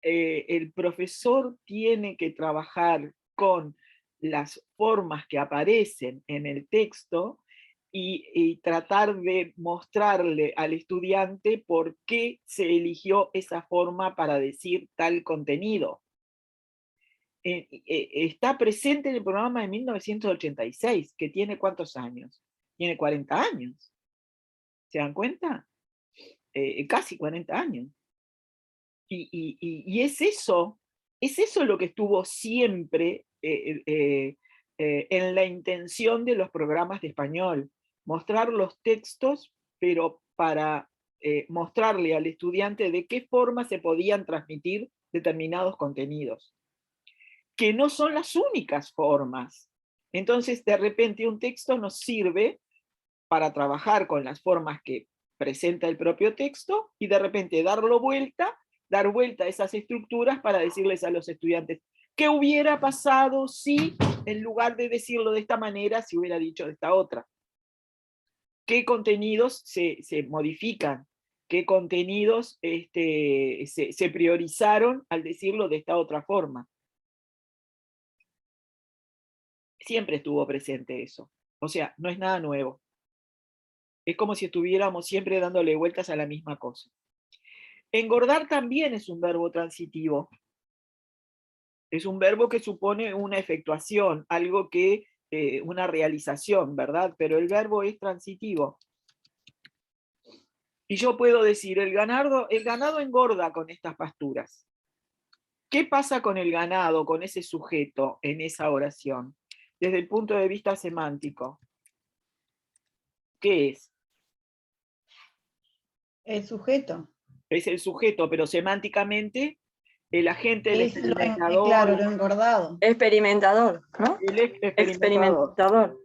el profesor tiene que trabajar con las formas que aparecen en el texto y tratar de mostrarle al estudiante por qué se eligió esa forma para decir tal contenido. Está presente en el programa de 1986, que tiene ¿cuántos años? Tiene 40 años. ¿Se dan cuenta? Casi 40 años. Y es eso lo que estuvo siempre en la intención de los programas de español, mostrar los textos, pero para mostrarle al estudiante de qué forma se podían transmitir determinados contenidos, que no son las únicas formas. Entonces, de repente, un texto nos sirve para trabajar con las formas que presenta el propio texto y de repente darlo vuelta dar vuelta a esas estructuras para decirles a los estudiantes, ¿qué hubiera pasado si, en lugar de decirlo de esta manera, se hubiera dicho de esta otra? ¿Qué contenidos se modifican? ¿Qué contenidos se priorizaron al decirlo de esta otra forma? Siempre estuvo presente eso. O sea, no es nada nuevo. Es como si estuviéramos siempre dándole vueltas a la misma cosa. Engordar también es un verbo transitivo. Es un verbo que supone una efectuación, algo que, una realización, ¿verdad? Pero el verbo es transitivo. Y yo puedo decir, el ganado engorda con estas pasturas. ¿Qué pasa con el ganado, con ese sujeto en esa oración? Desde el punto de vista semántico. ¿Qué es? El sujeto. Es el sujeto, pero semánticamente el agente, el experimentador. Claro, lo engordado. Experimentador, ¿no? El experimentador.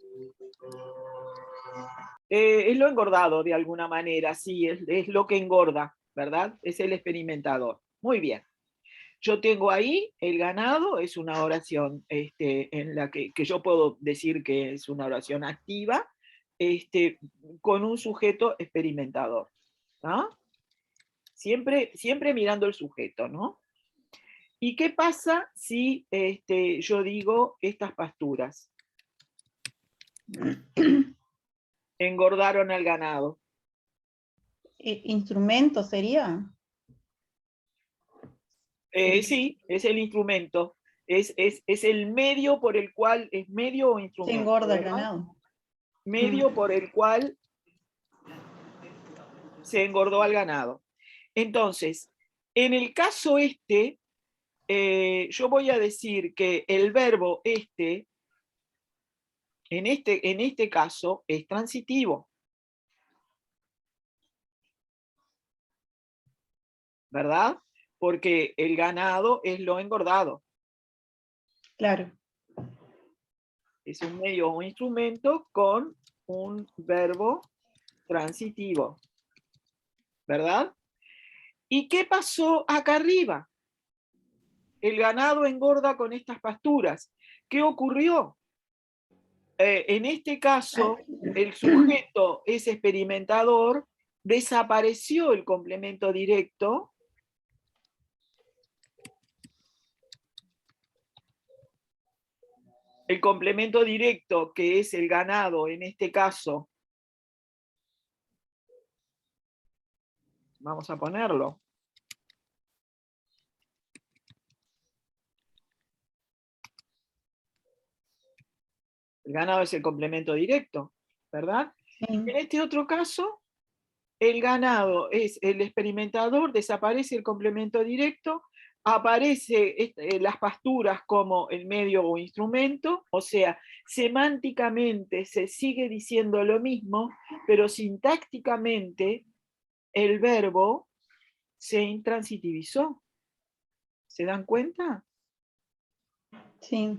Es lo engordado de alguna manera, sí, es lo que engorda, ¿verdad? Es el experimentador. Muy bien. Yo tengo ahí el ganado, es una oración en la que yo puedo decir que es una oración activa, con un sujeto experimentador, ¿no? Siempre mirando el sujeto, ¿no? ¿Y qué pasa si yo digo estas pasturas? Engordaron al ganado. ¿Instrumento sería? Sí, es el instrumento. Es el medio por el cual, es medio o instrumento. Se engorda el ¿verdad? ganado. Medio por el cual se engordó al ganado. Entonces, en el caso yo voy a decir que el verbo en este caso es transitivo. ¿Verdad? Porque el ganado es lo engordado. Claro. Es un medio o un instrumento con un verbo transitivo. ¿Verdad? ¿Y qué pasó acá arriba? El ganado engorda con estas pasturas. ¿Qué ocurrió? En este caso, el sujeto es experimentador, desapareció el complemento directo. El complemento directo, que es el ganado en este caso, vamos a ponerlo. El ganado es el complemento directo, ¿verdad? Sí. En este otro caso, el ganado es el experimentador, desaparece el complemento directo, aparece las pasturas como el medio o instrumento, o sea, semánticamente se sigue diciendo lo mismo, pero sintácticamente el verbo se intransitivizó. ¿Se dan cuenta? Sí.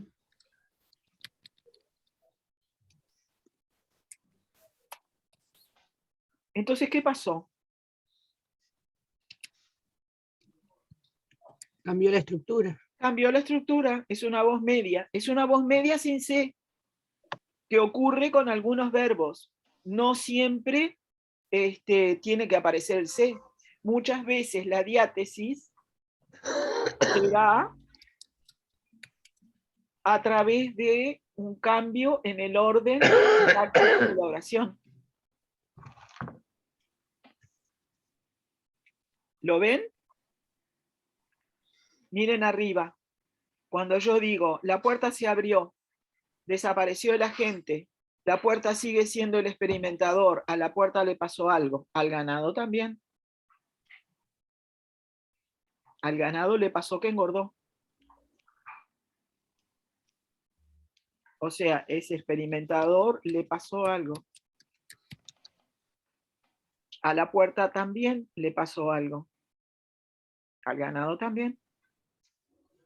Entonces, ¿qué pasó? Cambió la estructura. Cambió la estructura, es una voz media sin C, que ocurre con algunos verbos. No siempre tiene que aparecer el C. Muchas veces la diátesis se da a través de un cambio en el orden de la oración. ¿Lo ven? Miren arriba. Cuando yo digo, la puerta se abrió, desapareció el agente, la puerta sigue siendo el experimentador, a la puerta le pasó algo, al ganado también. Al ganado le pasó que engordó. O sea, ese experimentador le pasó algo. A la puerta también le pasó algo. Al ganado también.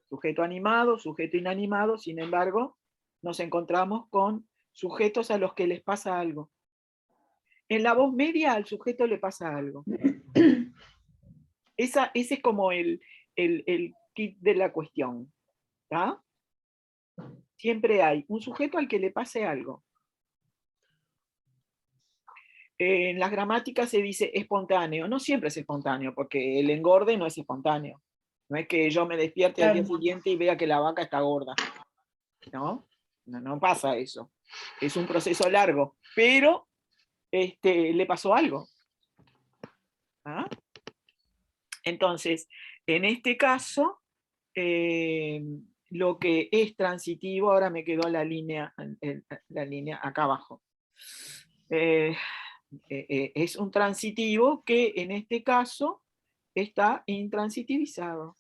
Sujeto animado, sujeto inanimado, sin embargo, nos encontramos con sujetos a los que les pasa algo. En la voz media al sujeto le pasa algo. Ese es como el kit de la cuestión. ¿Tá? Siempre hay un sujeto al que le pase algo. En las gramáticas se dice espontáneo. No siempre es espontáneo, porque el engorde no es espontáneo. No es que yo me despierte al día siguiente y vea que la vaca está gorda. ¿No? No pasa eso. Es un proceso largo, pero le pasó algo. ¿Ah? Entonces, en este caso, lo que es transitivo, ahora me quedó la línea acá abajo. Es un transitivo que en este caso está intransitivizado.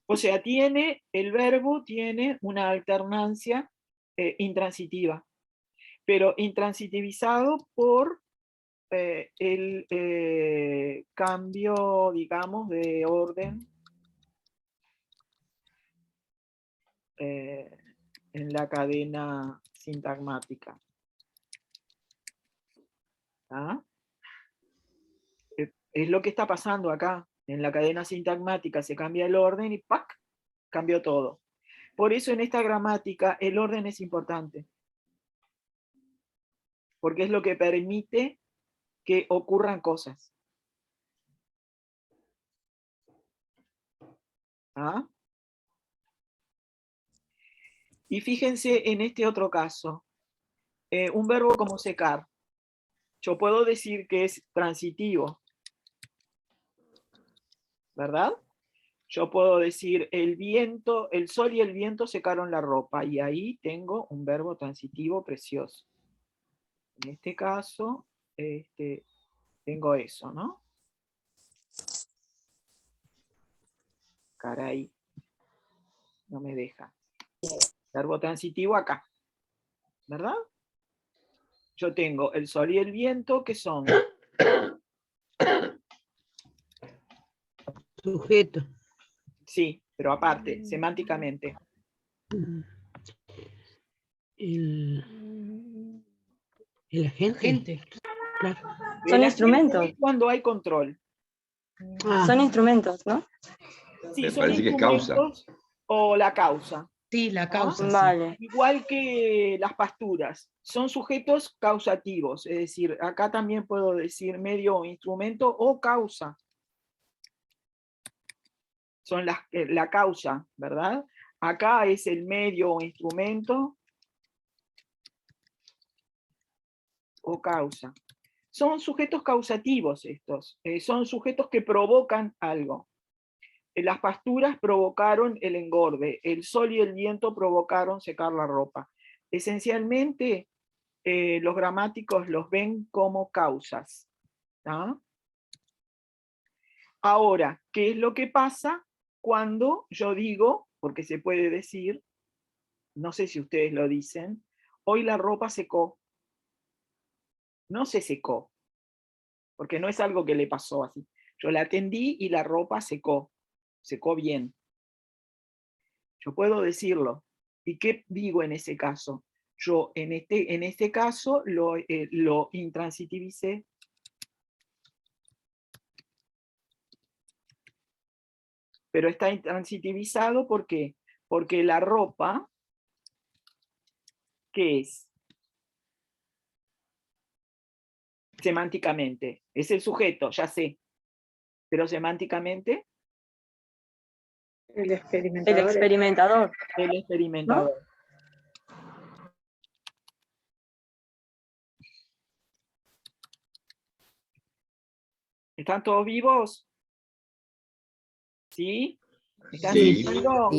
O sea, el verbo tiene una alternancia intransitiva, pero intransitivizado por el cambio, digamos, de orden en la cadena sintagmática. ¿Ah? Es lo que está pasando acá. En la cadena sintagmática se cambia el orden y ¡pac! Cambió todo. Por eso en esta gramática el orden es importante. Porque es lo que permite que ocurran cosas. ¿Ah? Y fíjense en este otro caso. Un verbo como secar. Yo puedo decir que es transitivo. ¿Verdad? Yo puedo decir el viento, el sol y el viento secaron la ropa. Y ahí tengo un verbo transitivo precioso. En este caso, tengo eso, ¿no? Caray. No me deja. Verbo transitivo acá. ¿Verdad? Yo tengo el sol y el viento, que son sujeto. Sí, pero aparte, semánticamente. El agente. Claro. Son instrumentos. Cuando hay control. Son instrumentos, ¿no? Sí, Me son parece que es causa. instrumentos o la causa. Sí, la causa. Vale. Sí. Igual que las pasturas. Son sujetos causativos. Es decir, acá también puedo decir medio o instrumento o causa. Son la causa, ¿verdad? Acá es el medio o instrumento o causa. Son sujetos causativos estos, son sujetos que provocan algo. Las pasturas provocaron el engorde, el sol y el viento provocaron secar la ropa. Esencialmente, los gramáticos los ven como causas. ¿Ah? Ahora, ¿qué es lo que pasa cuando yo digo, porque se puede decir, no sé si ustedes lo dicen, hoy la ropa secó? No se secó, porque no es algo que le pasó así. Yo la tendí y la ropa secó bien. Yo puedo decirlo. ¿Y qué digo en ese caso? Yo en este caso lo intransitivicé. Pero está intransitivizado, ¿por qué? Porque la ropa, ¿qué es? Semánticamente. Es el sujeto, ya sé. Pero semánticamente. El experimentador. El experimentador. El experimentador. ¿No? ¿Están todos vivos? ¿Sí? ¿Están escuchando?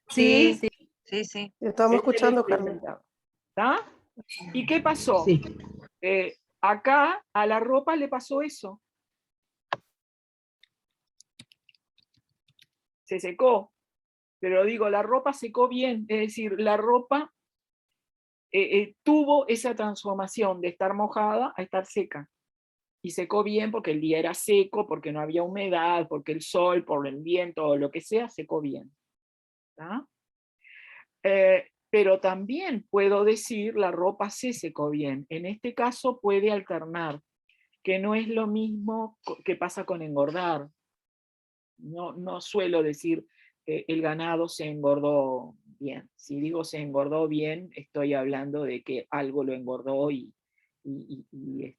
Sí. Estamos escuchando, Carmen. ¿Está? ¿Y qué pasó? Sí. Acá a la ropa le pasó eso. Se secó. Pero digo, la ropa secó bien. Es decir, la ropa tuvo esa transformación de estar mojada a estar seca. Y secó bien porque el día era seco, porque no había humedad, porque el sol, por el viento o lo que sea, secó bien. Pero también puedo decir la ropa se secó bien. En este caso puede alternar, que no es lo mismo que pasa con engordar. No suelo decir el ganado se engordó bien. Si digo se engordó bien, estoy hablando de que algo lo engordó y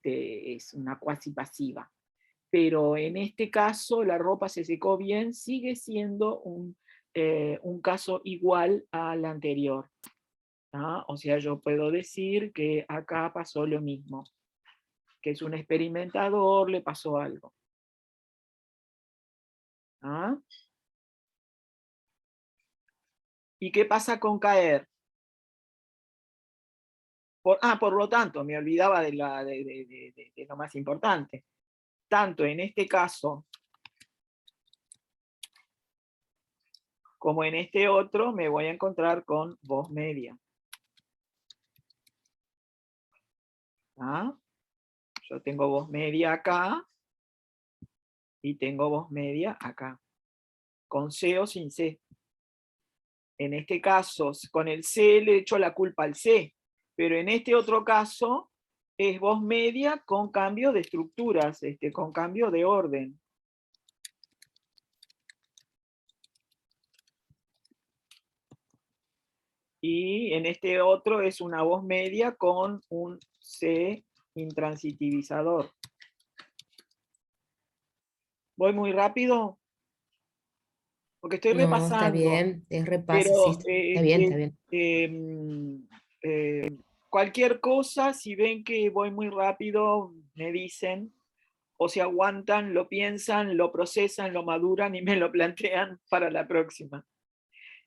es una cuasi pasiva. Pero en este caso la ropa se secó bien, sigue siendo un caso igual al anterior. ¿Ah? O sea, yo puedo decir que acá pasó lo mismo, que es un experimentador, le pasó algo. ¿Ah? ¿Y qué pasa con caer? Por lo tanto, me olvidaba de lo más importante. Tanto en este caso como en este otro, me voy a encontrar con voz media. ¿Ah? Yo tengo voz media acá y tengo voz media acá, con C o sin C. En este caso, con el C le echo la culpa al C, pero en este otro caso es voz media con cambio de estructuras, con cambio de orden. Y en este otro es una voz media con un C intransitivizador. ¿Voy muy rápido? Porque estoy No, repasando. está bien, es repaso, Pero sí, está bien, está bien. Cualquier cosa, si ven que voy muy rápido, me dicen, o se aguantan, lo piensan, lo procesan, lo maduran y me lo plantean para la próxima.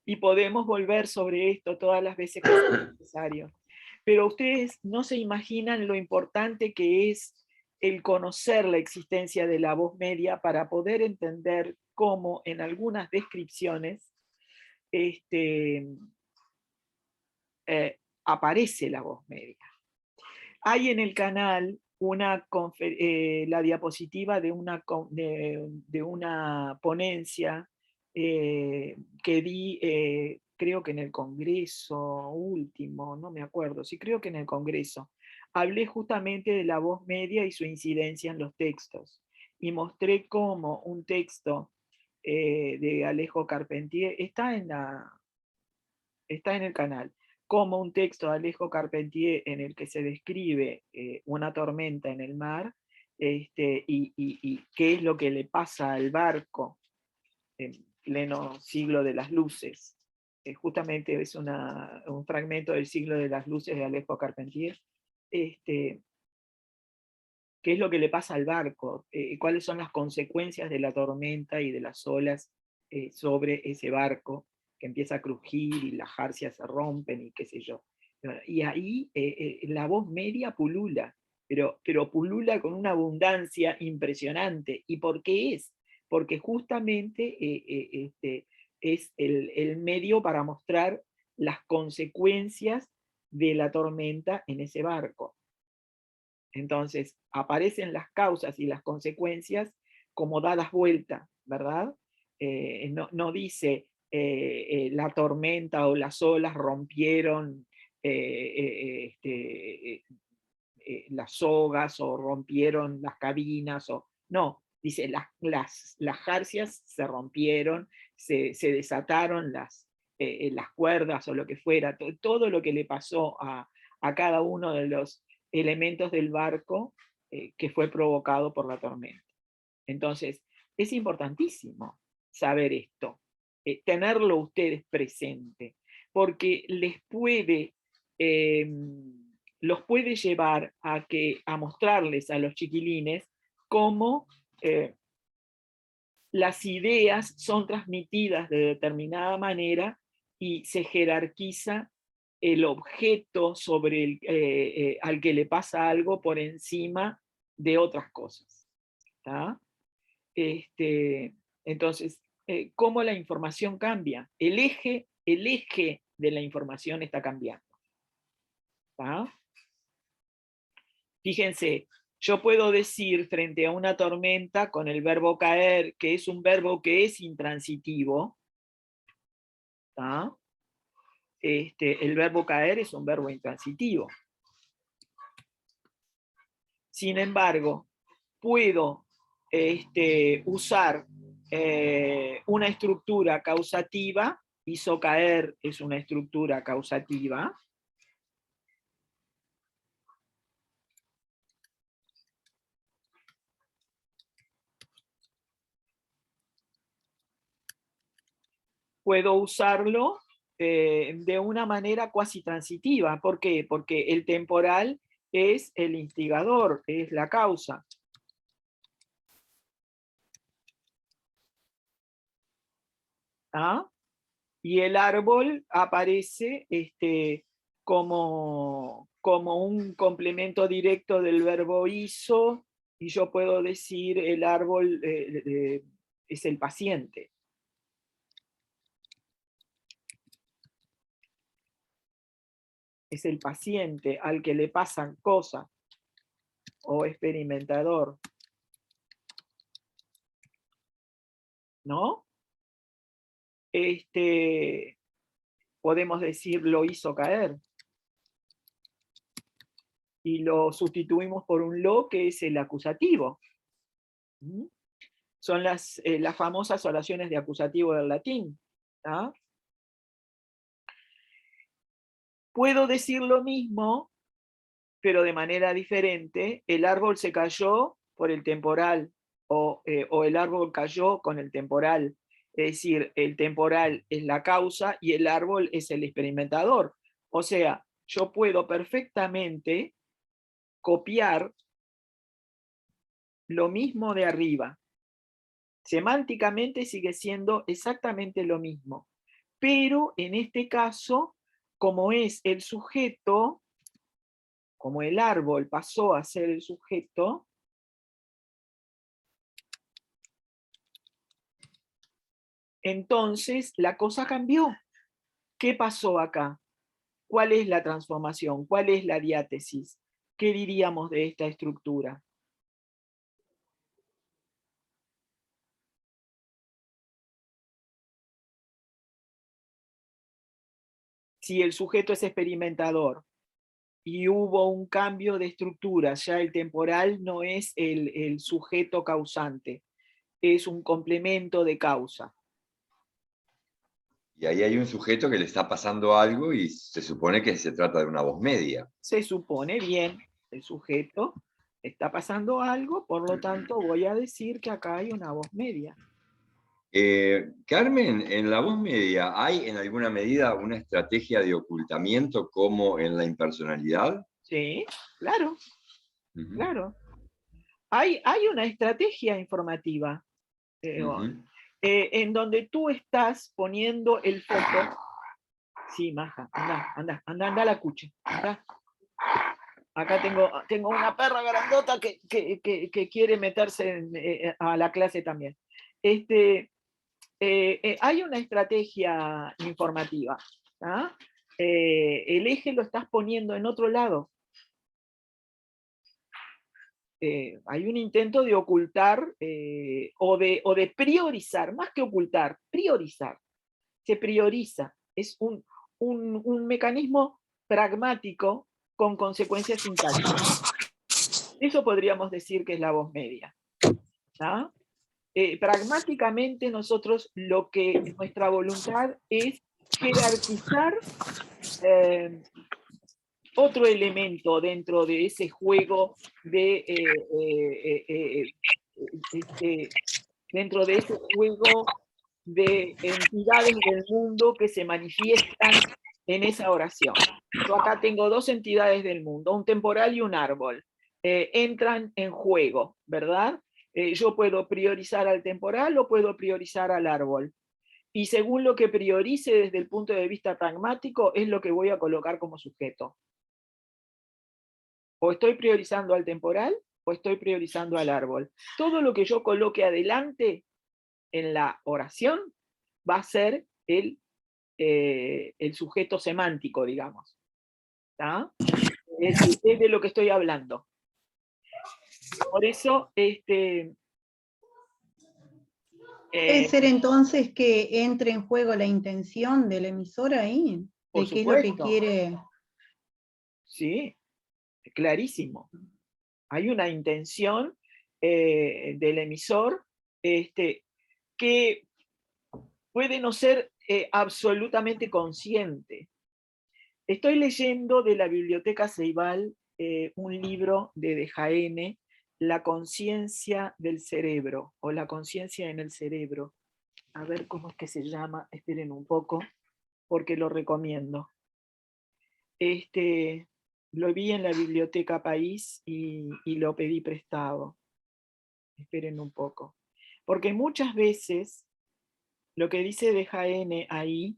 Y podemos volver sobre esto todas las veces que sea necesario. Pero ustedes no se imaginan lo importante que es el conocer la existencia de la voz media para poder entender cómo en algunas descripciones aparece la voz media. Hay en el canal la diapositiva de una ponencia que di, creo que en el Congreso último, no me acuerdo, sí creo que en el Congreso. Hablé justamente de la voz media y su incidencia en los textos. Y mostré cómo un texto de Alejo Carpentier está en el canal, como un texto de Alejo Carpentier en el que se describe una tormenta en el mar, y qué es lo que le pasa al barco en pleno siglo de las luces. Justamente es un fragmento del siglo de las luces de Alejo Carpentier. ¿Qué es lo que le pasa al barco? ¿Cuáles son las consecuencias de la tormenta y de las olas sobre ese barco? Que empieza a crujir y las jarcias se rompen y qué sé yo. Y ahí la voz media pulula, pero pulula con una abundancia impresionante. ¿Y por qué es? Porque justamente es el medio para mostrar las consecuencias de la tormenta en ese barco. Entonces, aparecen las causas y las consecuencias como dadas vuelta, ¿verdad? No dice la tormenta o las olas rompieron las sogas o rompieron las cabinas, no, dice las jarcias se rompieron, se desataron las cuerdas o lo que fuera, todo lo que le pasó a cada uno de los elementos del barco que fue provocado por la tormenta. Entonces, es importantísimo saber esto, tenerlo ustedes presente, porque los puede llevar a mostrarles a los chiquilines cómo las ideas son transmitidas de determinada manera y se jerarquiza el objeto al que le pasa algo por encima de otras cosas. ¿Tá? Entonces, ¿cómo la información cambia? El eje de la información está cambiando. ¿Tá? Fíjense, yo puedo decir frente a una tormenta con el verbo caer, que es un verbo que es intransitivo, ¿tá? el verbo caer es un verbo intransitivo. Sin embargo, puedo usar una estructura causativa, hizo caer es una estructura causativa, puedo usarlo de una manera cuasi transitiva. ¿Por qué? Porque el temporal es el instigador, es la causa. ¿Ah? Y el árbol aparece como un complemento directo del verbo hizo, y yo puedo decir el árbol es el paciente. Es el paciente al que le pasan cosas, o experimentador. ¿No? Podemos decir lo hizo caer. Y lo sustituimos por un lo, que es el acusativo. Son las famosas oraciones de acusativo del latín. ¿Ah? Puedo decir lo mismo, pero de manera diferente. El árbol se cayó por el temporal, o el árbol cayó con el temporal. Es decir, el temporal es la causa y el árbol es el experimentador. O sea, yo puedo perfectamente copiar lo mismo de arriba. Semánticamente sigue siendo exactamente lo mismo. Pero en este caso, como es el sujeto, como el árbol pasó a ser el sujeto, entonces la cosa cambió. ¿Qué pasó acá? ¿Cuál es la transformación? ¿Cuál es la diátesis? ¿Qué diríamos de esta estructura? Si el sujeto es experimentador y hubo un cambio de estructura, ya el temporal no es el sujeto causante, es un complemento de causa. Y ahí hay un sujeto que le está pasando algo y se supone que se trata de una voz media. Se supone bien, el sujeto está pasando algo, por lo tanto voy a decir que acá hay una voz media. Carmen, en la voz media, ¿hay en alguna medida una estrategia de ocultamiento como en la impersonalidad? Sí, claro, claro. Hay una estrategia informativa en donde tú estás poniendo el foco. Sí, Maja, anda a la cucha. Anda. Acá tengo una perra grandota que quiere meterse a la clase también. Hay una estrategia informativa. El eje lo estás poniendo en otro lado. Hay un intento de ocultar o de priorizar, más que ocultar, priorizar. Se prioriza. Es un mecanismo pragmático con consecuencias sintácticas. Eso podríamos decir que es la voz media. Pragmáticamente nosotros nuestra voluntad es jerarquizar otro elemento dentro de ese juego dentro de ese juego de entidades del mundo que se manifiestan en esa oración. Yo acá tengo dos entidades del mundo, un temporal y un árbol. Entran en juego, ¿verdad? Yo puedo priorizar al temporal o puedo priorizar al árbol. Y según lo que priorice desde el punto de vista pragmático, es lo que voy a colocar como sujeto. O estoy priorizando al temporal o estoy priorizando al árbol. Todo lo que yo coloque adelante en la oración va a ser el sujeto semántico, digamos. Es de lo que estoy hablando. Por eso, ¿puede ser entonces que entre en juego la intención del emisor ahí? Por de qué es lo que supuesto. quiere. Sí, clarísimo. Hay una intención del emisor que puede no ser absolutamente consciente. Estoy leyendo de la Biblioteca Ceibal un libro de Jaén, La conciencia del cerebro, o La conciencia en el cerebro. A ver cómo es que se llama, esperen un poco, porque lo recomiendo. Lo vi en la Biblioteca País y lo pedí prestado. Esperen un poco. Porque muchas veces lo que dice de Jaén ahí,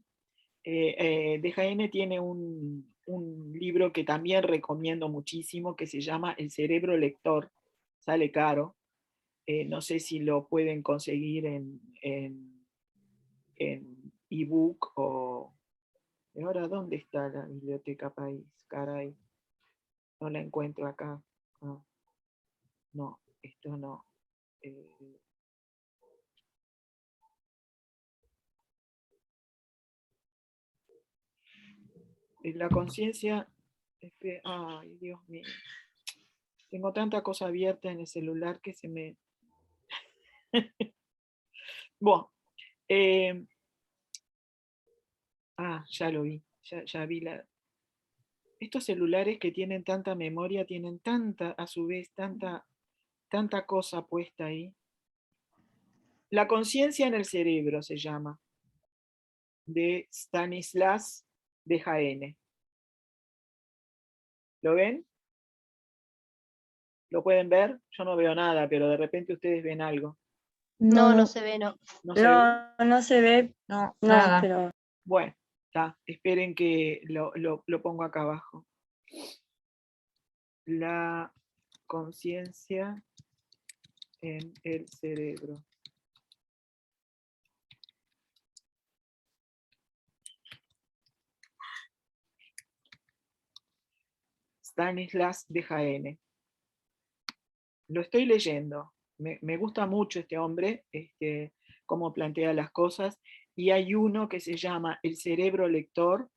de Jaén tiene un libro que también recomiendo muchísimo, que se llama El cerebro lector. Sale caro. No sé si lo pueden conseguir en ebook o... ¿Y ahora dónde está la Biblioteca País? Caray, no la encuentro acá. No, esto no. La conciencia... Ay, Dios mío. Tengo tanta cosa abierta en el celular que se me... Bueno. Ya lo vi. Ya vi la... Estos celulares que tienen tanta memoria, tienen tanta, a su vez, tanta cosa puesta ahí. La conciencia en el cerebro se llama, de Stanislas de Jaén. ¿Lo ven? ¿Lo pueden ver? Yo no veo nada, pero de repente ustedes ven algo. No, no se ve, no. ¿No se ve? No se ve, no, nada. Pero... Bueno, esperen que lo pongo acá abajo. La conciencia en el cerebro. Stanislas de Jaén. Lo estoy leyendo. Me gusta mucho este hombre, cómo plantea las cosas. Y hay uno que se llama El cerebro lector,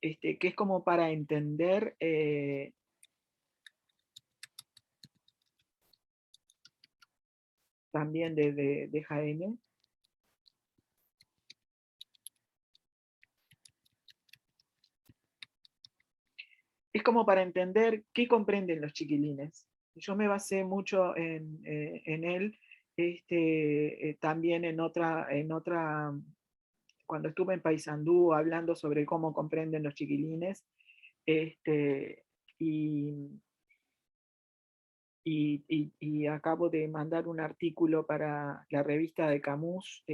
que es como para entender también de Jaén. Es como para entender qué comprenden los chiquilines. Yo me basé mucho en él, también en otra, cuando estuve en Paysandú hablando sobre cómo comprenden los chiquilines, y acabo de mandar un artículo para la revista de Camus,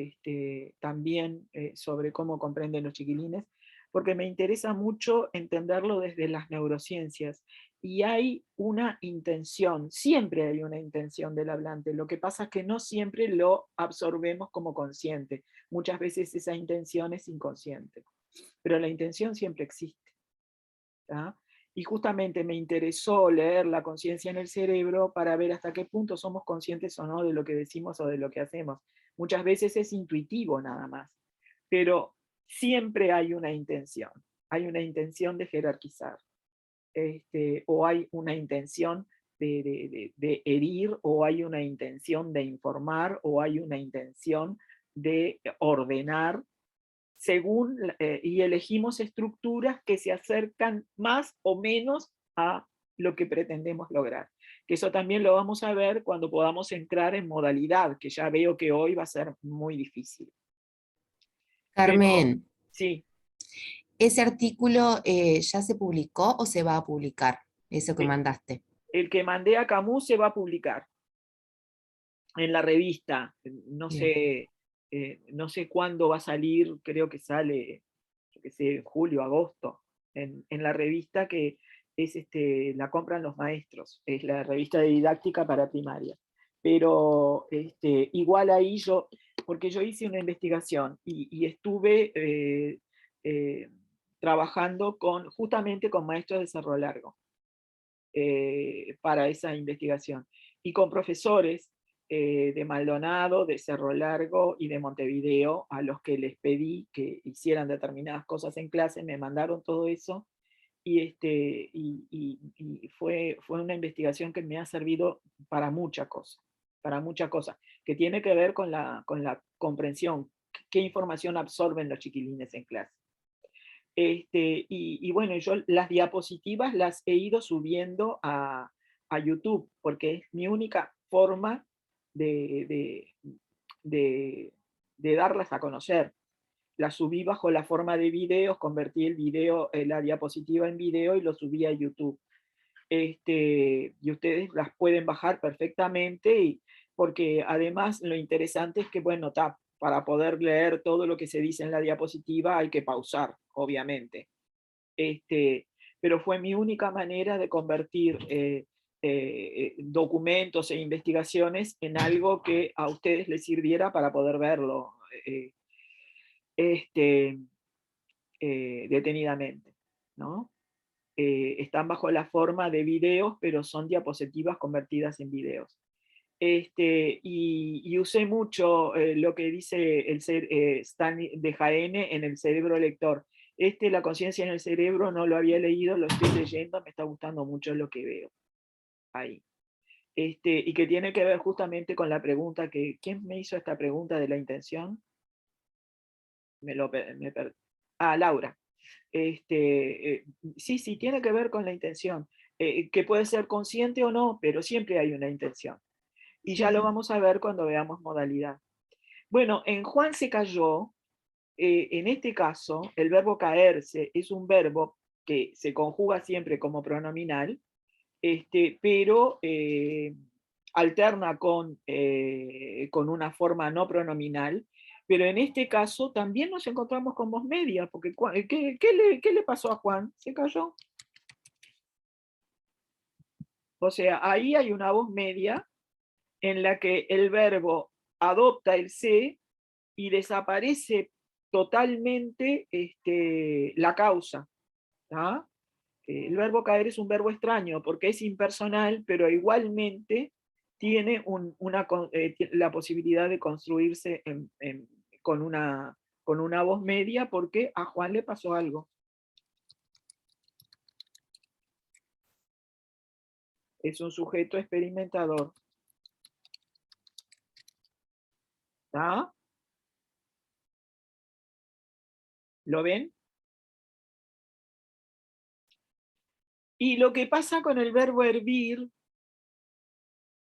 también sobre cómo comprenden los chiquilines, porque me interesa mucho entenderlo desde las neurociencias. Y hay una intención, siempre hay una intención del hablante, lo que pasa es que no siempre lo absorbemos como consciente. Muchas veces esa intención es inconsciente, pero la intención siempre existe. ¿tá? Y justamente me interesó leer La conciencia en el cerebro para ver hasta qué punto somos conscientes o no de lo que decimos o de lo que hacemos. Muchas veces es intuitivo nada más, pero siempre hay una intención de jerarquizar, o hay una intención de herir, o hay una intención de informar, o hay una intención de ordenar, según, y elegimos estructuras que se acercan más o menos a lo que pretendemos lograr. Que eso también lo vamos a ver cuando podamos entrar en modalidad, que ya veo que hoy va a ser muy difícil. Carmen. Pero, sí. ¿Ese artículo ya se publicó o se va a publicar? Eso que mandaste. El que mandé a Camus se va a publicar en la revista. No sé, no sé cuándo va a salir, creo que sale, yo qué sé, julio, agosto, en la revista que es la compran los maestros, es la revista de didáctica para primaria. Pero igual ahí porque yo hice una investigación y estuve trabajando justamente con maestros de Cerro Largo para esa investigación, y con profesores de Maldonado, de Cerro Largo y de Montevideo, a los que les pedí que hicieran determinadas cosas en clase, me mandaron todo eso, y fue una investigación que me ha servido para muchas cosas, que tiene que ver con la comprensión, qué información absorben los chiquilines en clase. Y bueno, yo las diapositivas las he ido subiendo a YouTube, porque es mi única forma de darlas a conocer. Las subí bajo la forma de videos, convertí el video, la diapositiva en video y lo subí a YouTube. Y ustedes las pueden bajar perfectamente, porque además lo interesante es que, bueno, para poder leer todo lo que se dice en la diapositiva hay que pausar, obviamente. Pero fue mi única manera de convertir documentos e investigaciones en algo que a ustedes les sirviera para poder verlo detenidamente, ¿no? Están bajo la forma de videos, pero son diapositivas convertidas en videos. Y usé mucho lo que dice Stan de Jaén en El cerebro lector. La conciencia en el cerebro no lo había leído, lo estoy leyendo, me está gustando mucho lo que veo ahí. Y que tiene que ver justamente con la pregunta ¿quién me hizo esta pregunta de la intención? Laura. Sí, tiene que ver con la intención, que puede ser consciente o no, pero siempre hay una intención. Y ya lo vamos a ver cuando veamos modalidad. Bueno, en Juan se cayó, en este caso, el verbo caerse es un verbo que se conjuga siempre como pronominal, pero alterna con una forma no pronominal, pero en este caso también nos encontramos con voz media, porque ¿qué le pasó a Juan? ¿Se cayó? O sea, ahí hay una voz media en la que el verbo adopta el se y desaparece totalmente la causa. ¿tá? El verbo caer es un verbo extraño porque es impersonal, pero igualmente tiene la posibilidad de construirse con una voz media, porque a Juan le pasó algo. Es un sujeto experimentador. ¿Tá? ¿Lo ven? Y lo que pasa con el verbo hervir,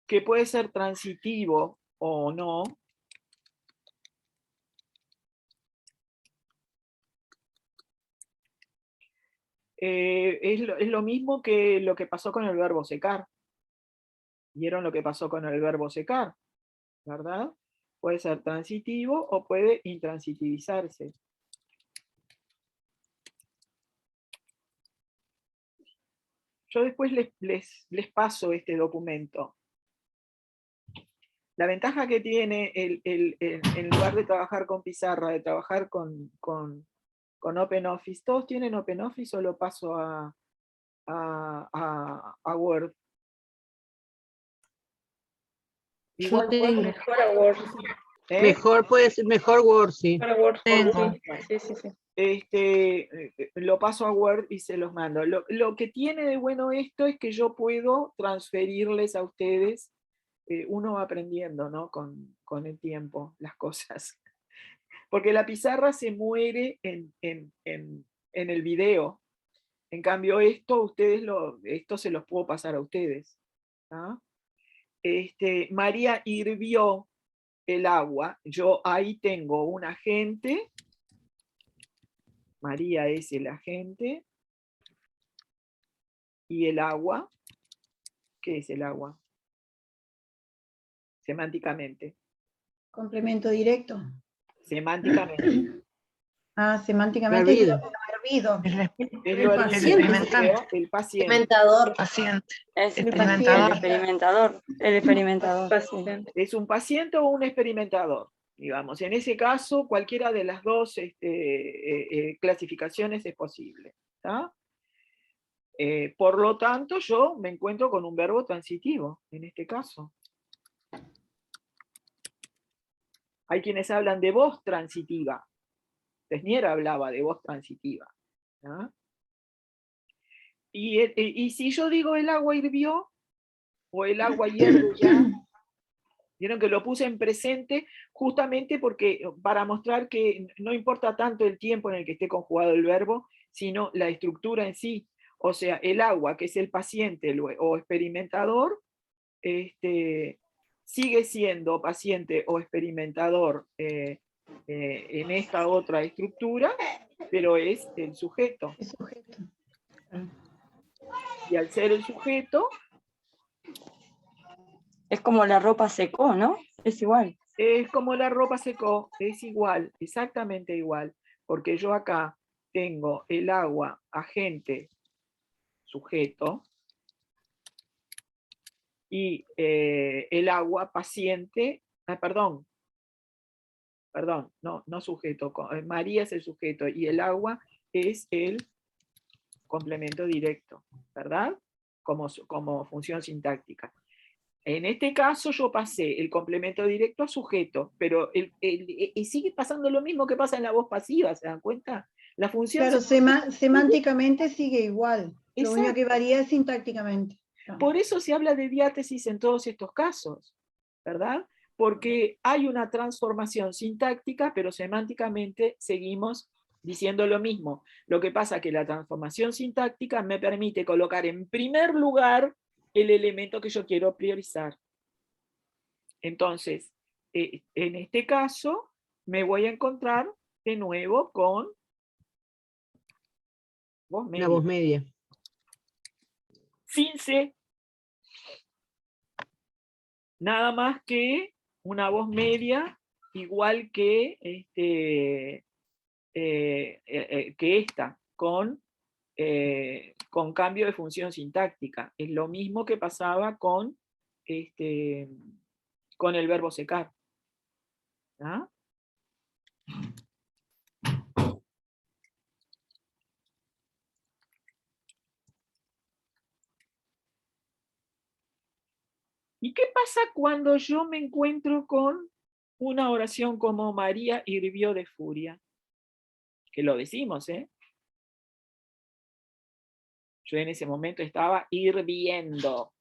que puede ser transitivo o no, es lo mismo que lo que pasó con el verbo secar. ¿Vieron lo que pasó con el verbo secar? ¿Verdad? Puede ser transitivo o puede intransitivizarse. Yo después les paso este documento. La ventaja que tiene en lugar de trabajar con pizarra, de trabajar con OpenOffice, ¿todos tienen OpenOffice o lo paso a Word? Yo tengo. Mejor a Word. Mejor puede ser, mejor Word, sí. Para Word, sí. Lo paso a Word y se los mando. Lo que tiene de bueno esto es que yo puedo transferirles a ustedes, uno va aprendiendo, ¿no? con el tiempo las cosas. Porque la pizarra se muere en el video. En cambio esto se los puedo pasar a ustedes. ¿tá? María hirvió el agua. Yo ahí tengo un agente. María es el agente. Y el agua. ¿Qué es el agua? Semánticamente. Complemento directo. Semánticamente. Semánticamente Hervido. hervido. El paciente. Experimentador. Paciente. Es el Experimentador. experimentador. El experimentador. Paciente. ¿Es un paciente o un experimentador? Digamos, en ese caso, cualquiera de las dos clasificaciones es posible. ¿tá? Por lo tanto, yo me encuentro con un verbo transitivo, en este caso. Hay quienes hablan de voz transitiva. Tesnier hablaba de voz transitiva. ¿No? Y si yo digo el agua hirvió, o el agua hierve ya, vieron que lo puse en presente justamente porque para mostrar que no importa tanto el tiempo en el que esté conjugado el verbo, sino la estructura en sí. O sea, el agua, que es el paciente o experimentador, sigue siendo paciente o experimentador en esta otra estructura, pero es el sujeto. El sujeto. Y al ser el sujeto... Es como la ropa secó, ¿no? Es igual. Es como la ropa secó, es igual, exactamente igual, porque yo acá tengo el agua agente sujeto y el agua paciente, perdón, no sujeto, María es el sujeto y el agua es el complemento directo, ¿verdad? Como función sintáctica. En este caso yo pasé el complemento directo a sujeto, pero sigue pasando lo mismo que pasa en la voz pasiva, ¿se dan cuenta? La función... Claro, semánticamente sigue igual, lo único que varía es sintácticamente. Por eso se habla de diátesis en todos estos casos, ¿verdad? Porque hay una transformación sintáctica, pero semánticamente seguimos diciendo lo mismo. Lo que pasa es que la transformación sintáctica me permite colocar en primer lugar el elemento que yo quiero priorizar. Entonces, en este caso, me voy a encontrar de nuevo con voz media. La voz media. Sin C. Nada más que una voz media igual que esta, con cambio de función sintáctica. Es lo mismo que pasaba con el verbo secar. ¿Ah? ¿Y qué pasa cuando yo me encuentro con una oración como María hirvió de furia? Que lo decimos, ¿eh? Yo en ese momento estaba hirviendo.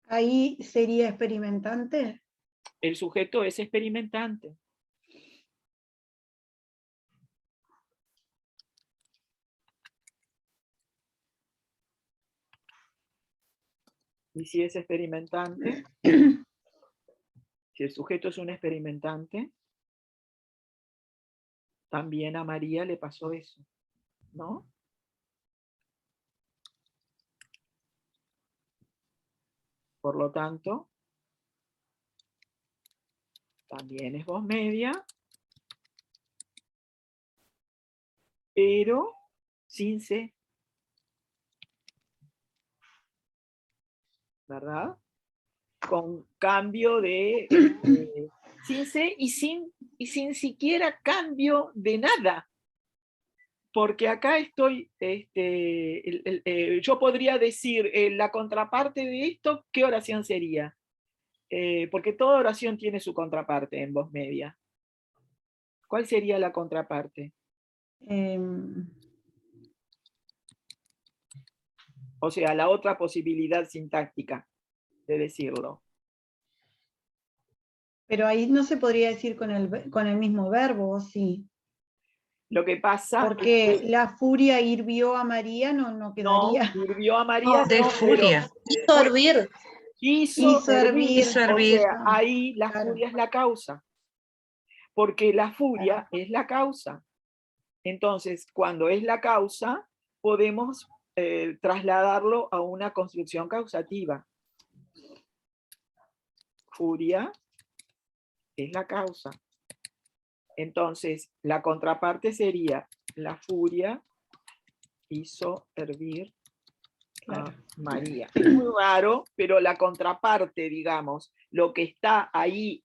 ¿Ahí sería experimentante? El sujeto es experimentante. Y si es experimentante, si el sujeto es un experimentante, también a María le pasó eso, ¿no? Por lo tanto, también es voz media, pero sin C. ¿Verdad? Con cambio de sin C y sin siquiera cambio de nada. Porque acá estoy, yo podría decir la contraparte de esto, ¿qué oración sería? Porque toda oración tiene su contraparte en voz media. ¿Cuál sería la contraparte? O sea, la otra posibilidad sintáctica de decirlo. Pero ahí no se podría decir con el mismo verbo, ¿o sí? Lo que pasa... Porque la furia hirvió a María no quedaría. No, hirvió a María. De furia. Hizo hervir. Hizo hervir. Hizo O hervir. sea, ahí la furia es la causa. Porque la furia es la causa. Entonces, cuando es la causa, podemos trasladarlo a una construcción causativa. Furia es la causa. Entonces, la contraparte sería la furia hizo hervir a María. Es muy raro, pero la contraparte, digamos, lo que está ahí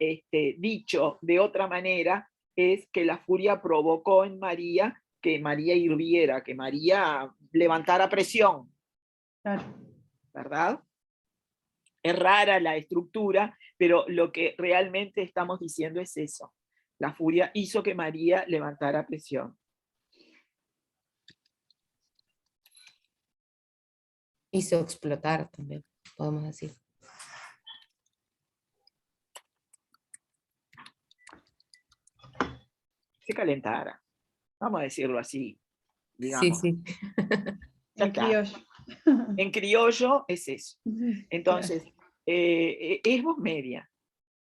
dicho de otra manera, es que la furia provocó en María que María hirviera, que María levantara presión. Claro. ¿Verdad? es rara la estructura, pero lo que realmente estamos diciendo es eso. La furia hizo que María levantara presión. Hizo explotar también, podemos decir. Se calentara. Vamos a decirlo así, digamos. Sí, sí. En criollo. En criollo es eso. Entonces, es voz media,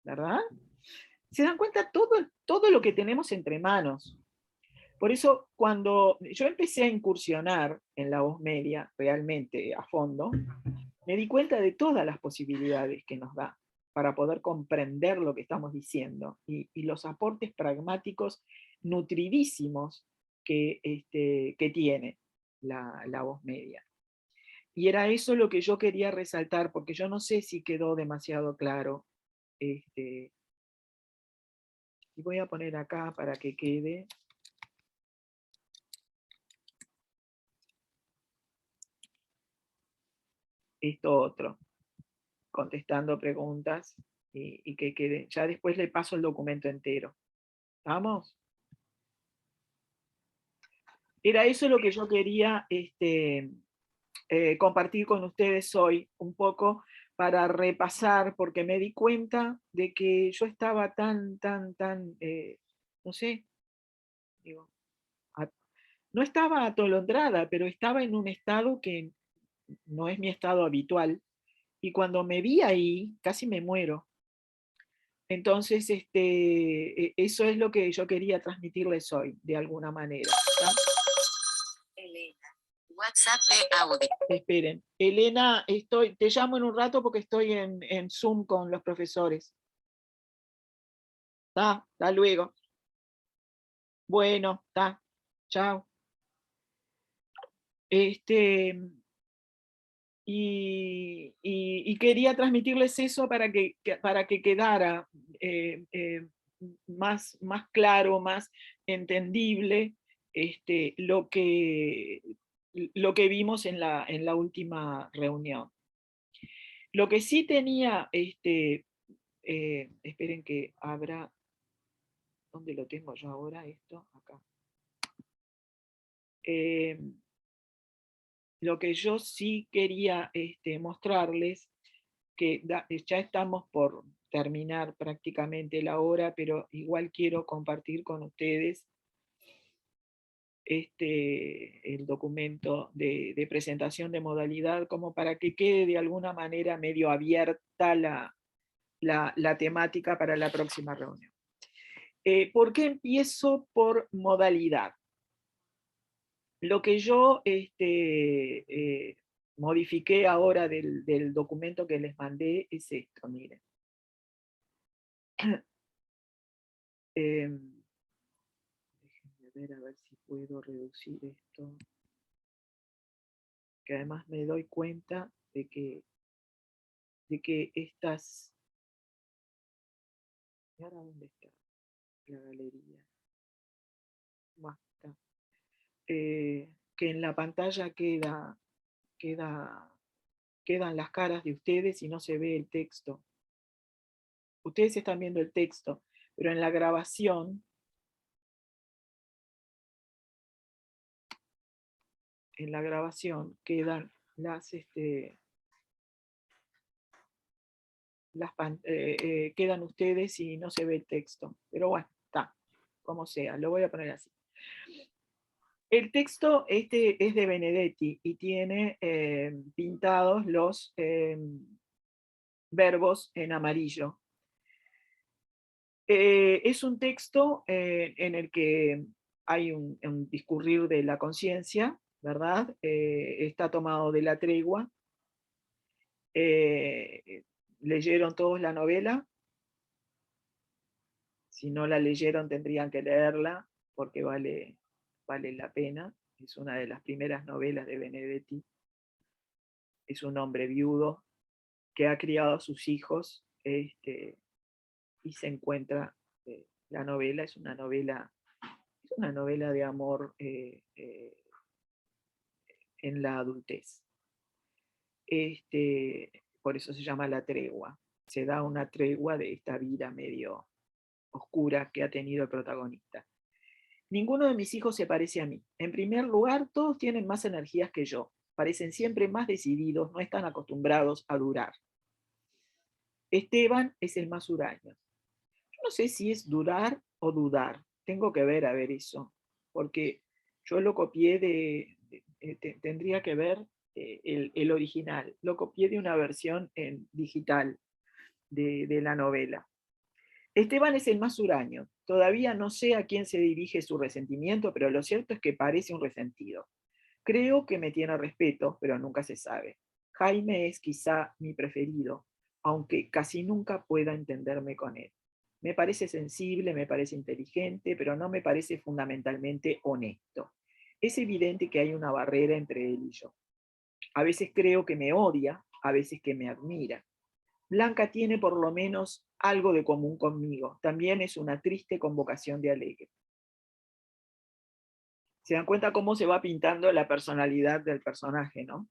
¿verdad? Se dan cuenta todo lo que tenemos entre manos. Por eso, cuando yo empecé a incursionar en la voz media, realmente a fondo, me di cuenta de todas las posibilidades que nos da para poder comprender lo que estamos diciendo y los aportes pragmáticos nutridísimos que tiene la voz media. Y era eso lo que yo quería resaltar, porque yo no sé si quedó demasiado claro. Y voy a poner acá para que quede. Esto otro, contestando preguntas y que quede. Ya después le paso el documento entero. ¿Vamos? Era eso lo que yo quería compartir con ustedes hoy, un poco para repasar, porque me di cuenta de que yo estaba tan, no sé, digo, no estaba atolondrada, pero estaba en un estado que no es mi estado habitual, y cuando me vi ahí, casi me muero. Entonces, eso es lo que yo quería transmitirles hoy, de alguna manera. Elena, WhatsApp de audio. Esperen, Elena, te llamo en un rato porque estoy en Zoom con los profesores. Hasta luego. Bueno, chao. Y quería transmitirles eso para que quedara más claro, más entendible lo que vimos en la última reunión. Lo que sí tenía, esperen que abra, ¿dónde lo tengo yo ahora esto? Acá. Lo que yo sí quería mostrarles, que ya estamos por terminar prácticamente la hora, pero igual quiero compartir con ustedes el documento de presentación de modalidad, como para que quede de alguna manera medio abierta la temática para la próxima reunión. ¿Por qué empiezo por modalidad? Lo que yo modifiqué ahora del documento que les mandé es esto, miren. Déjenme ver a ver si puedo reducir esto. Que además me doy cuenta de que estas... ¿Y ahora dónde está la galería? Basta. Que en la pantalla quedan las caras de ustedes y no se ve el texto. Ustedes están viendo el texto, pero en la grabación, quedan quedan ustedes y no se ve el texto. Pero bueno, está, como sea, lo voy a poner así. El texto es de Benedetti y tiene pintados los verbos en amarillo. Es un texto en el que hay un discurrir de la conciencia, ¿verdad? Está tomado de La Tregua. ¿Leyeron todos la novela? Si no la leyeron tendrían que leerla porque vale la pena. Es una de las primeras novelas de Benedetti. Es un hombre viudo que ha criado a sus hijos y se encuentra, la novela es una novela de amor en la adultez. por eso se llama la tregua. Se da una tregua de esta vida medio oscura que ha tenido el protagonista. Ninguno de mis hijos se parece a mí. En primer lugar, todos tienen más energías que yo. Parecen siempre más decididos, no están acostumbrados a durar. Esteban es el más huraño. Yo no sé si es durar o dudar. Tengo que ver a ver eso, porque yo lo copié tendría que ver el original. Lo copié de una versión en digital de la novela. Esteban es el más huraño. Todavía no sé a quién se dirige su resentimiento, pero lo cierto es que parece un resentido. Creo que me tiene respeto, pero nunca se sabe. Jaime es quizá mi preferido, aunque casi nunca pueda entenderme con él. Me parece sensible, me parece inteligente, pero no me parece fundamentalmente honesto. Es evidente que hay una barrera entre él y yo. A veces creo que me odia, a veces que me admira. Blanca tiene por lo menos algo de común conmigo. También es una triste convocación de alegre. Se dan cuenta cómo se va pintando la personalidad del personaje, ¿no?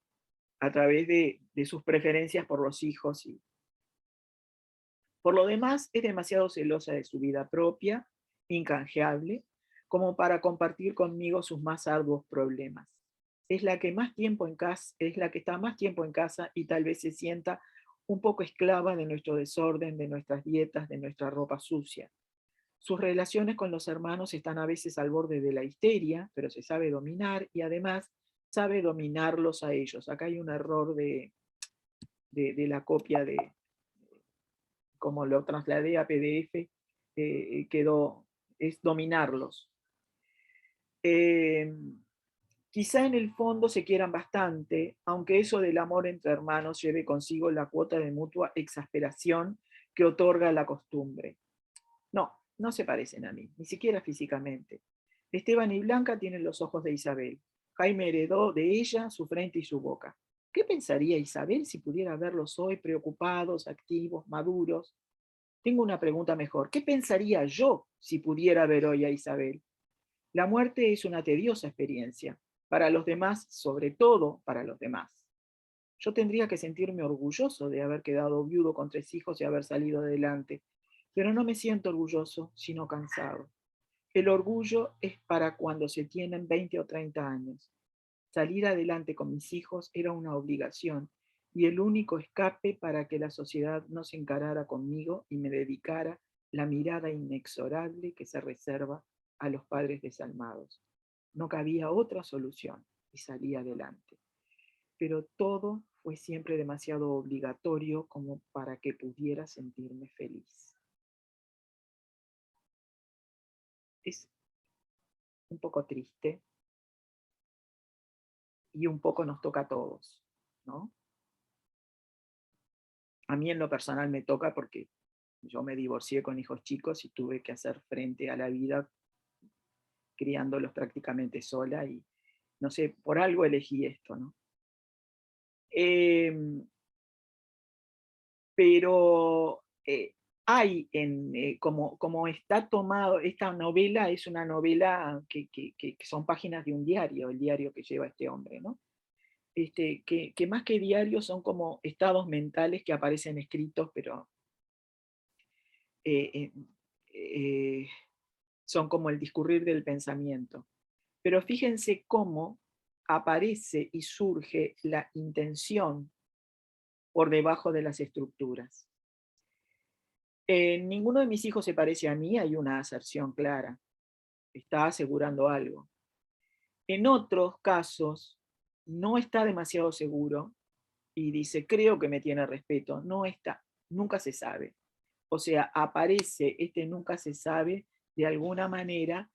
A través de sus preferencias por los hijos. Por lo demás, es demasiado celosa de su vida propia, incanjeable, como para compartir conmigo sus más arduos problemas. Es la que está más tiempo en casa y tal vez se sienta un poco esclava de nuestro desorden, de nuestras dietas, de nuestra ropa sucia. Sus relaciones con los hermanos están a veces al borde de la histeria, pero se sabe dominar y además sabe dominarlos a ellos. Acá hay un error de la copia como lo trasladé a PDF, es dominarlos. Quizá en el fondo se quieran bastante, aunque eso del amor entre hermanos lleve consigo la cuota de mutua exasperación que otorga la costumbre. No se parecen a mí, ni siquiera físicamente. Esteban y Blanca tienen los ojos de Isabel. Jaime heredó de ella su frente y su boca. ¿Qué pensaría Isabel si pudiera verlos hoy preocupados, activos, maduros? Tengo una pregunta mejor. ¿Qué pensaría yo si pudiera ver hoy a Isabel? La muerte es una tediosa experiencia. Para los demás, sobre todo para los demás. Yo tendría que sentirme orgulloso de haber quedado viudo con 3 hijos y haber salido adelante, pero no me siento orgulloso, sino cansado. El orgullo es para cuando se tienen 20 o 30 años. Salir adelante con mis hijos era una obligación y el único escape para que la sociedad no se encarara conmigo y me dedicara la mirada inexorable que se reserva a los padres desalmados. No cabía otra solución y salí adelante. Pero todo fue siempre demasiado obligatorio como para que pudiera sentirme feliz. Es un poco triste y un poco nos toca a todos, ¿no? A mí en lo personal me toca porque yo me divorcié con hijos chicos y tuve que hacer frente a la vida criándolos prácticamente sola y no sé, por algo elegí esto, ¿no? Pero hay, como está tomado, esta novela es una novela que son páginas de un diario, el diario que lleva este hombre, ¿no? Que más que diarios son como estados mentales que aparecen escritos, pero son como el discurrir del pensamiento. Pero fíjense cómo aparece y surge la intención por debajo de las estructuras. Ninguno de mis hijos se parece a mí, hay una aserción clara. Está asegurando algo. En otros casos, no está demasiado seguro y dice, creo que me tiene respeto. No está, nunca se sabe. O sea, aparece nunca se sabe de alguna manera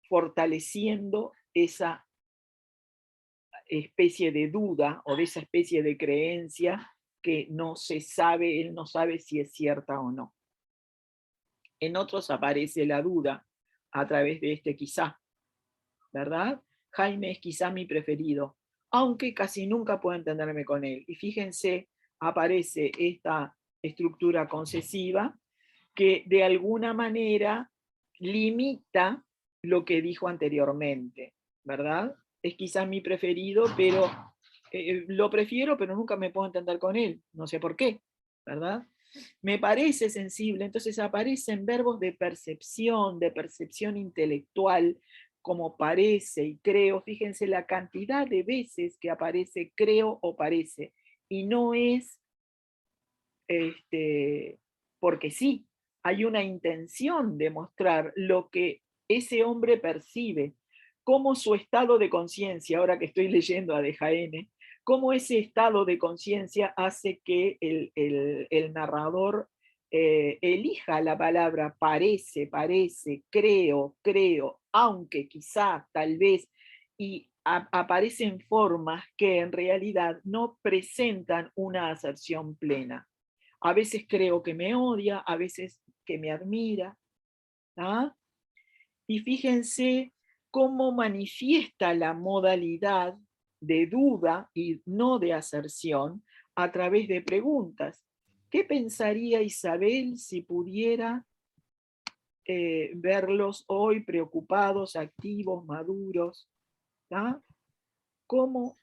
fortaleciendo esa especie de duda o de esa especie de creencia que no se sabe, él no sabe si es cierta o no. En otros aparece la duda a través de quizá, ¿verdad? Jaime es quizá mi preferido, aunque casi nunca puedo entenderme con él. Y fíjense, aparece esta estructura concesiva que de alguna manera limita lo que dijo anteriormente, ¿verdad? Es quizás mi preferido, pero lo prefiero, pero nunca me puedo entender con él, no sé por qué, ¿verdad? Me parece sensible, entonces aparecen verbos de percepción intelectual, como parece y creo. Fíjense la cantidad de veces que aparece creo o parece, y no es porque sí, hay una intención de mostrar lo que ese hombre percibe, cómo su estado de conciencia, ahora que estoy leyendo a De Jaene, cómo ese estado de conciencia hace que el narrador elija la palabra parece, creo, aunque quizá, tal vez, y aparecen formas que en realidad no presentan una aserción plena. A veces creo que me odia, a veces que me admira. ¿Ah? Y fíjense cómo manifiesta la modalidad de duda y no de aserción a través de preguntas. ¿Qué pensaría Isabel si pudiera verlos hoy preocupados, activos, maduros? ¿Ah? ¿Cómo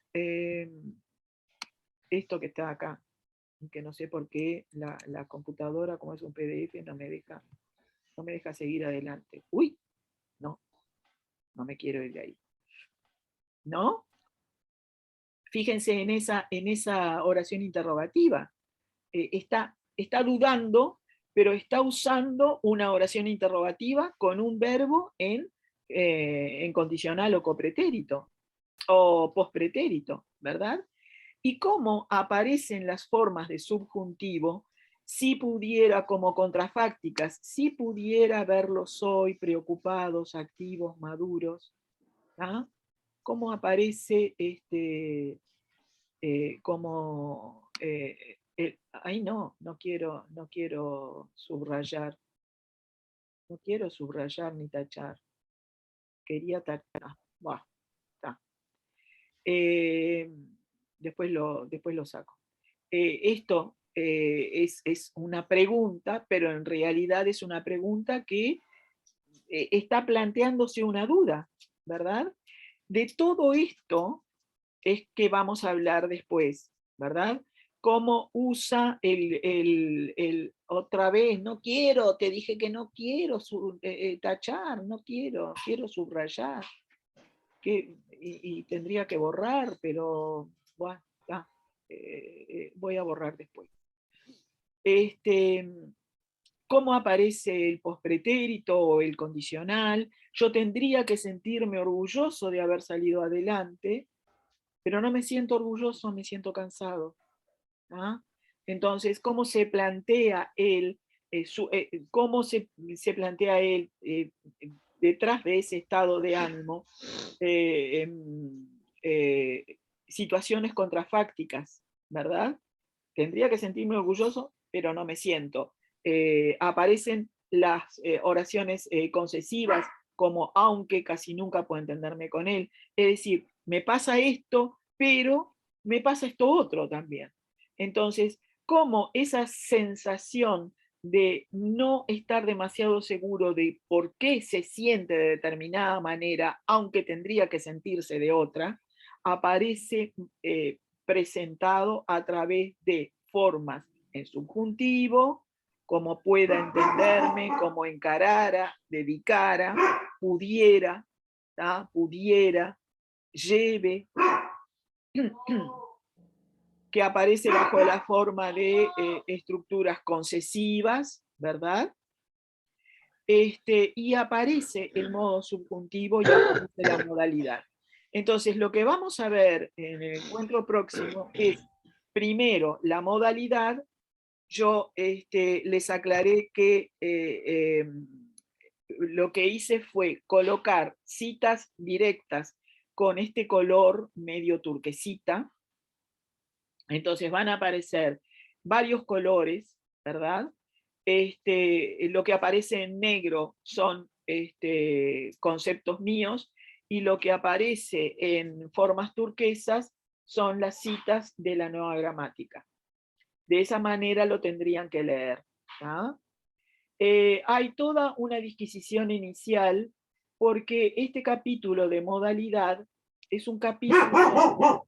esto que está acá? Que no sé por qué la computadora, como es un PDF, no me deja seguir adelante. ¡Uy! No me quiero ir de ahí. ¿No? Fíjense en esa oración interrogativa. Está dudando, pero está usando una oración interrogativa con un verbo en condicional o copretérito, o pospretérito, ¿verdad? Y cómo aparecen las formas de subjuntivo, si pudiera, como contrafácticas, si pudiera verlos hoy preocupados, activos, maduros, ¿ah? Cómo aparece como... ay, no quiero subrayar. No quiero subrayar ni tachar. Quería tachar. Buah, está. Después lo saco. Esto es una pregunta, pero en realidad es una pregunta que está planteándose una duda, ¿verdad? De todo esto es que vamos a hablar después, ¿verdad? Cómo usa otra vez, no quiero, te dije que no quiero tachar, no quiero subrayar. Y tendría que borrar, pero bueno, voy a borrar después. ¿Cómo aparece el pospretérito o el condicional? Yo tendría que sentirme orgulloso de haber salido adelante, pero no me siento orgulloso, me siento cansado. ¿Ah? Entonces, ¿cómo se plantea él, detrás de ese estado de ánimo? Situaciones contrafácticas, ¿verdad? Tendría que sentirme orgulloso, pero no me siento. Aparecen las oraciones concesivas, como aunque casi nunca puedo entenderme con él. Es decir, me pasa esto, pero me pasa esto otro también. Entonces, ¿cómo esa sensación de no estar demasiado seguro de por qué se siente de determinada manera, aunque tendría que sentirse de otra, aparece presentado a través de formas en subjuntivo, como pueda entenderme, como encarara, dedicara, pudiera, ¿tá? Pudiera, lleve, que aparece bajo la forma de estructuras concesivas, ¿verdad? Y aparece el modo subjuntivo y aparece la modalidad. Entonces, lo que vamos a ver en el encuentro próximo es, primero, la modalidad. Yo les aclaré que lo que hice fue colocar citas directas con este color medio turquesita. Entonces van a aparecer varios colores, ¿verdad? Lo que aparece en negro son conceptos míos, y lo que aparece en formas turquesas son las citas de la nueva gramática. De esa manera lo tendrían que leer. ¿Ah? Hay toda una disquisición inicial, porque este capítulo de modalidad es un capítulo...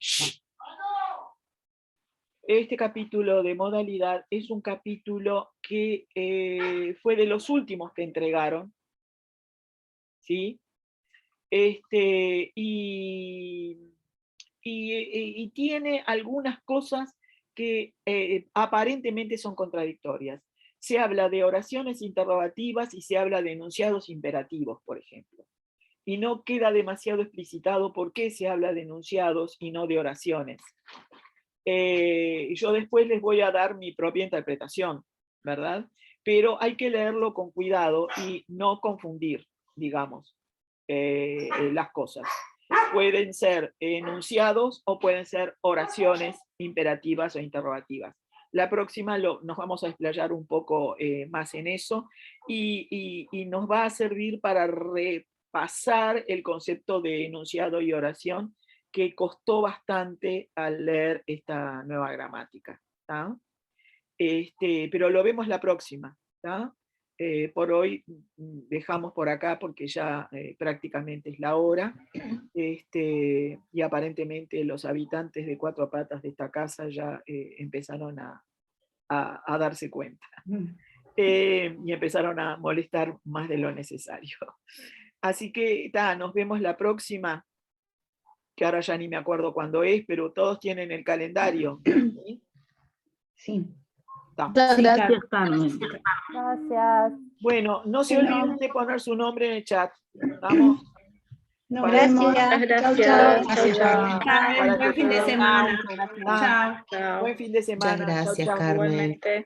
Este capítulo de modalidad es un capítulo que fue de los últimos que entregaron, ¿sí? Y tiene algunas cosas que aparentemente son contradictorias. Se habla de oraciones interrogativas y se habla de enunciados imperativos, por ejemplo. Y no queda demasiado explicitado por qué se habla de enunciados y no de oraciones. Yo después les voy a dar mi propia interpretación, ¿verdad? Pero hay que leerlo con cuidado y no confundir, digamos, las cosas. Pueden ser enunciados o pueden ser oraciones imperativas o interrogativas. La próxima nos vamos a explayar un poco más en eso y nos va a servir para repasar el concepto de enunciado y oración que costó bastante al leer esta nueva gramática. ¿Tá? Pero lo vemos la próxima. ¿Tá? Por hoy dejamos por acá porque ya prácticamente es la hora. Y aparentemente los habitantes de cuatro patas de esta casa ya empezaron a darse cuenta. Y empezaron a molestar más de lo necesario. Así que nos vemos la próxima, que ahora ya ni me acuerdo cuándo es, pero todos tienen el calendario. ¿Sí? Sí. Muchas gracias, Carmen. Gracias. Bueno, no se olviden de poner su nombre en el chat. ¿Vamos? Nos vemos. Gracias. Chao. Buen fin de semana. Chao. Chao. Buen fin de semana. Muchas gracias, Chau, chau. Carmen. Igualmente.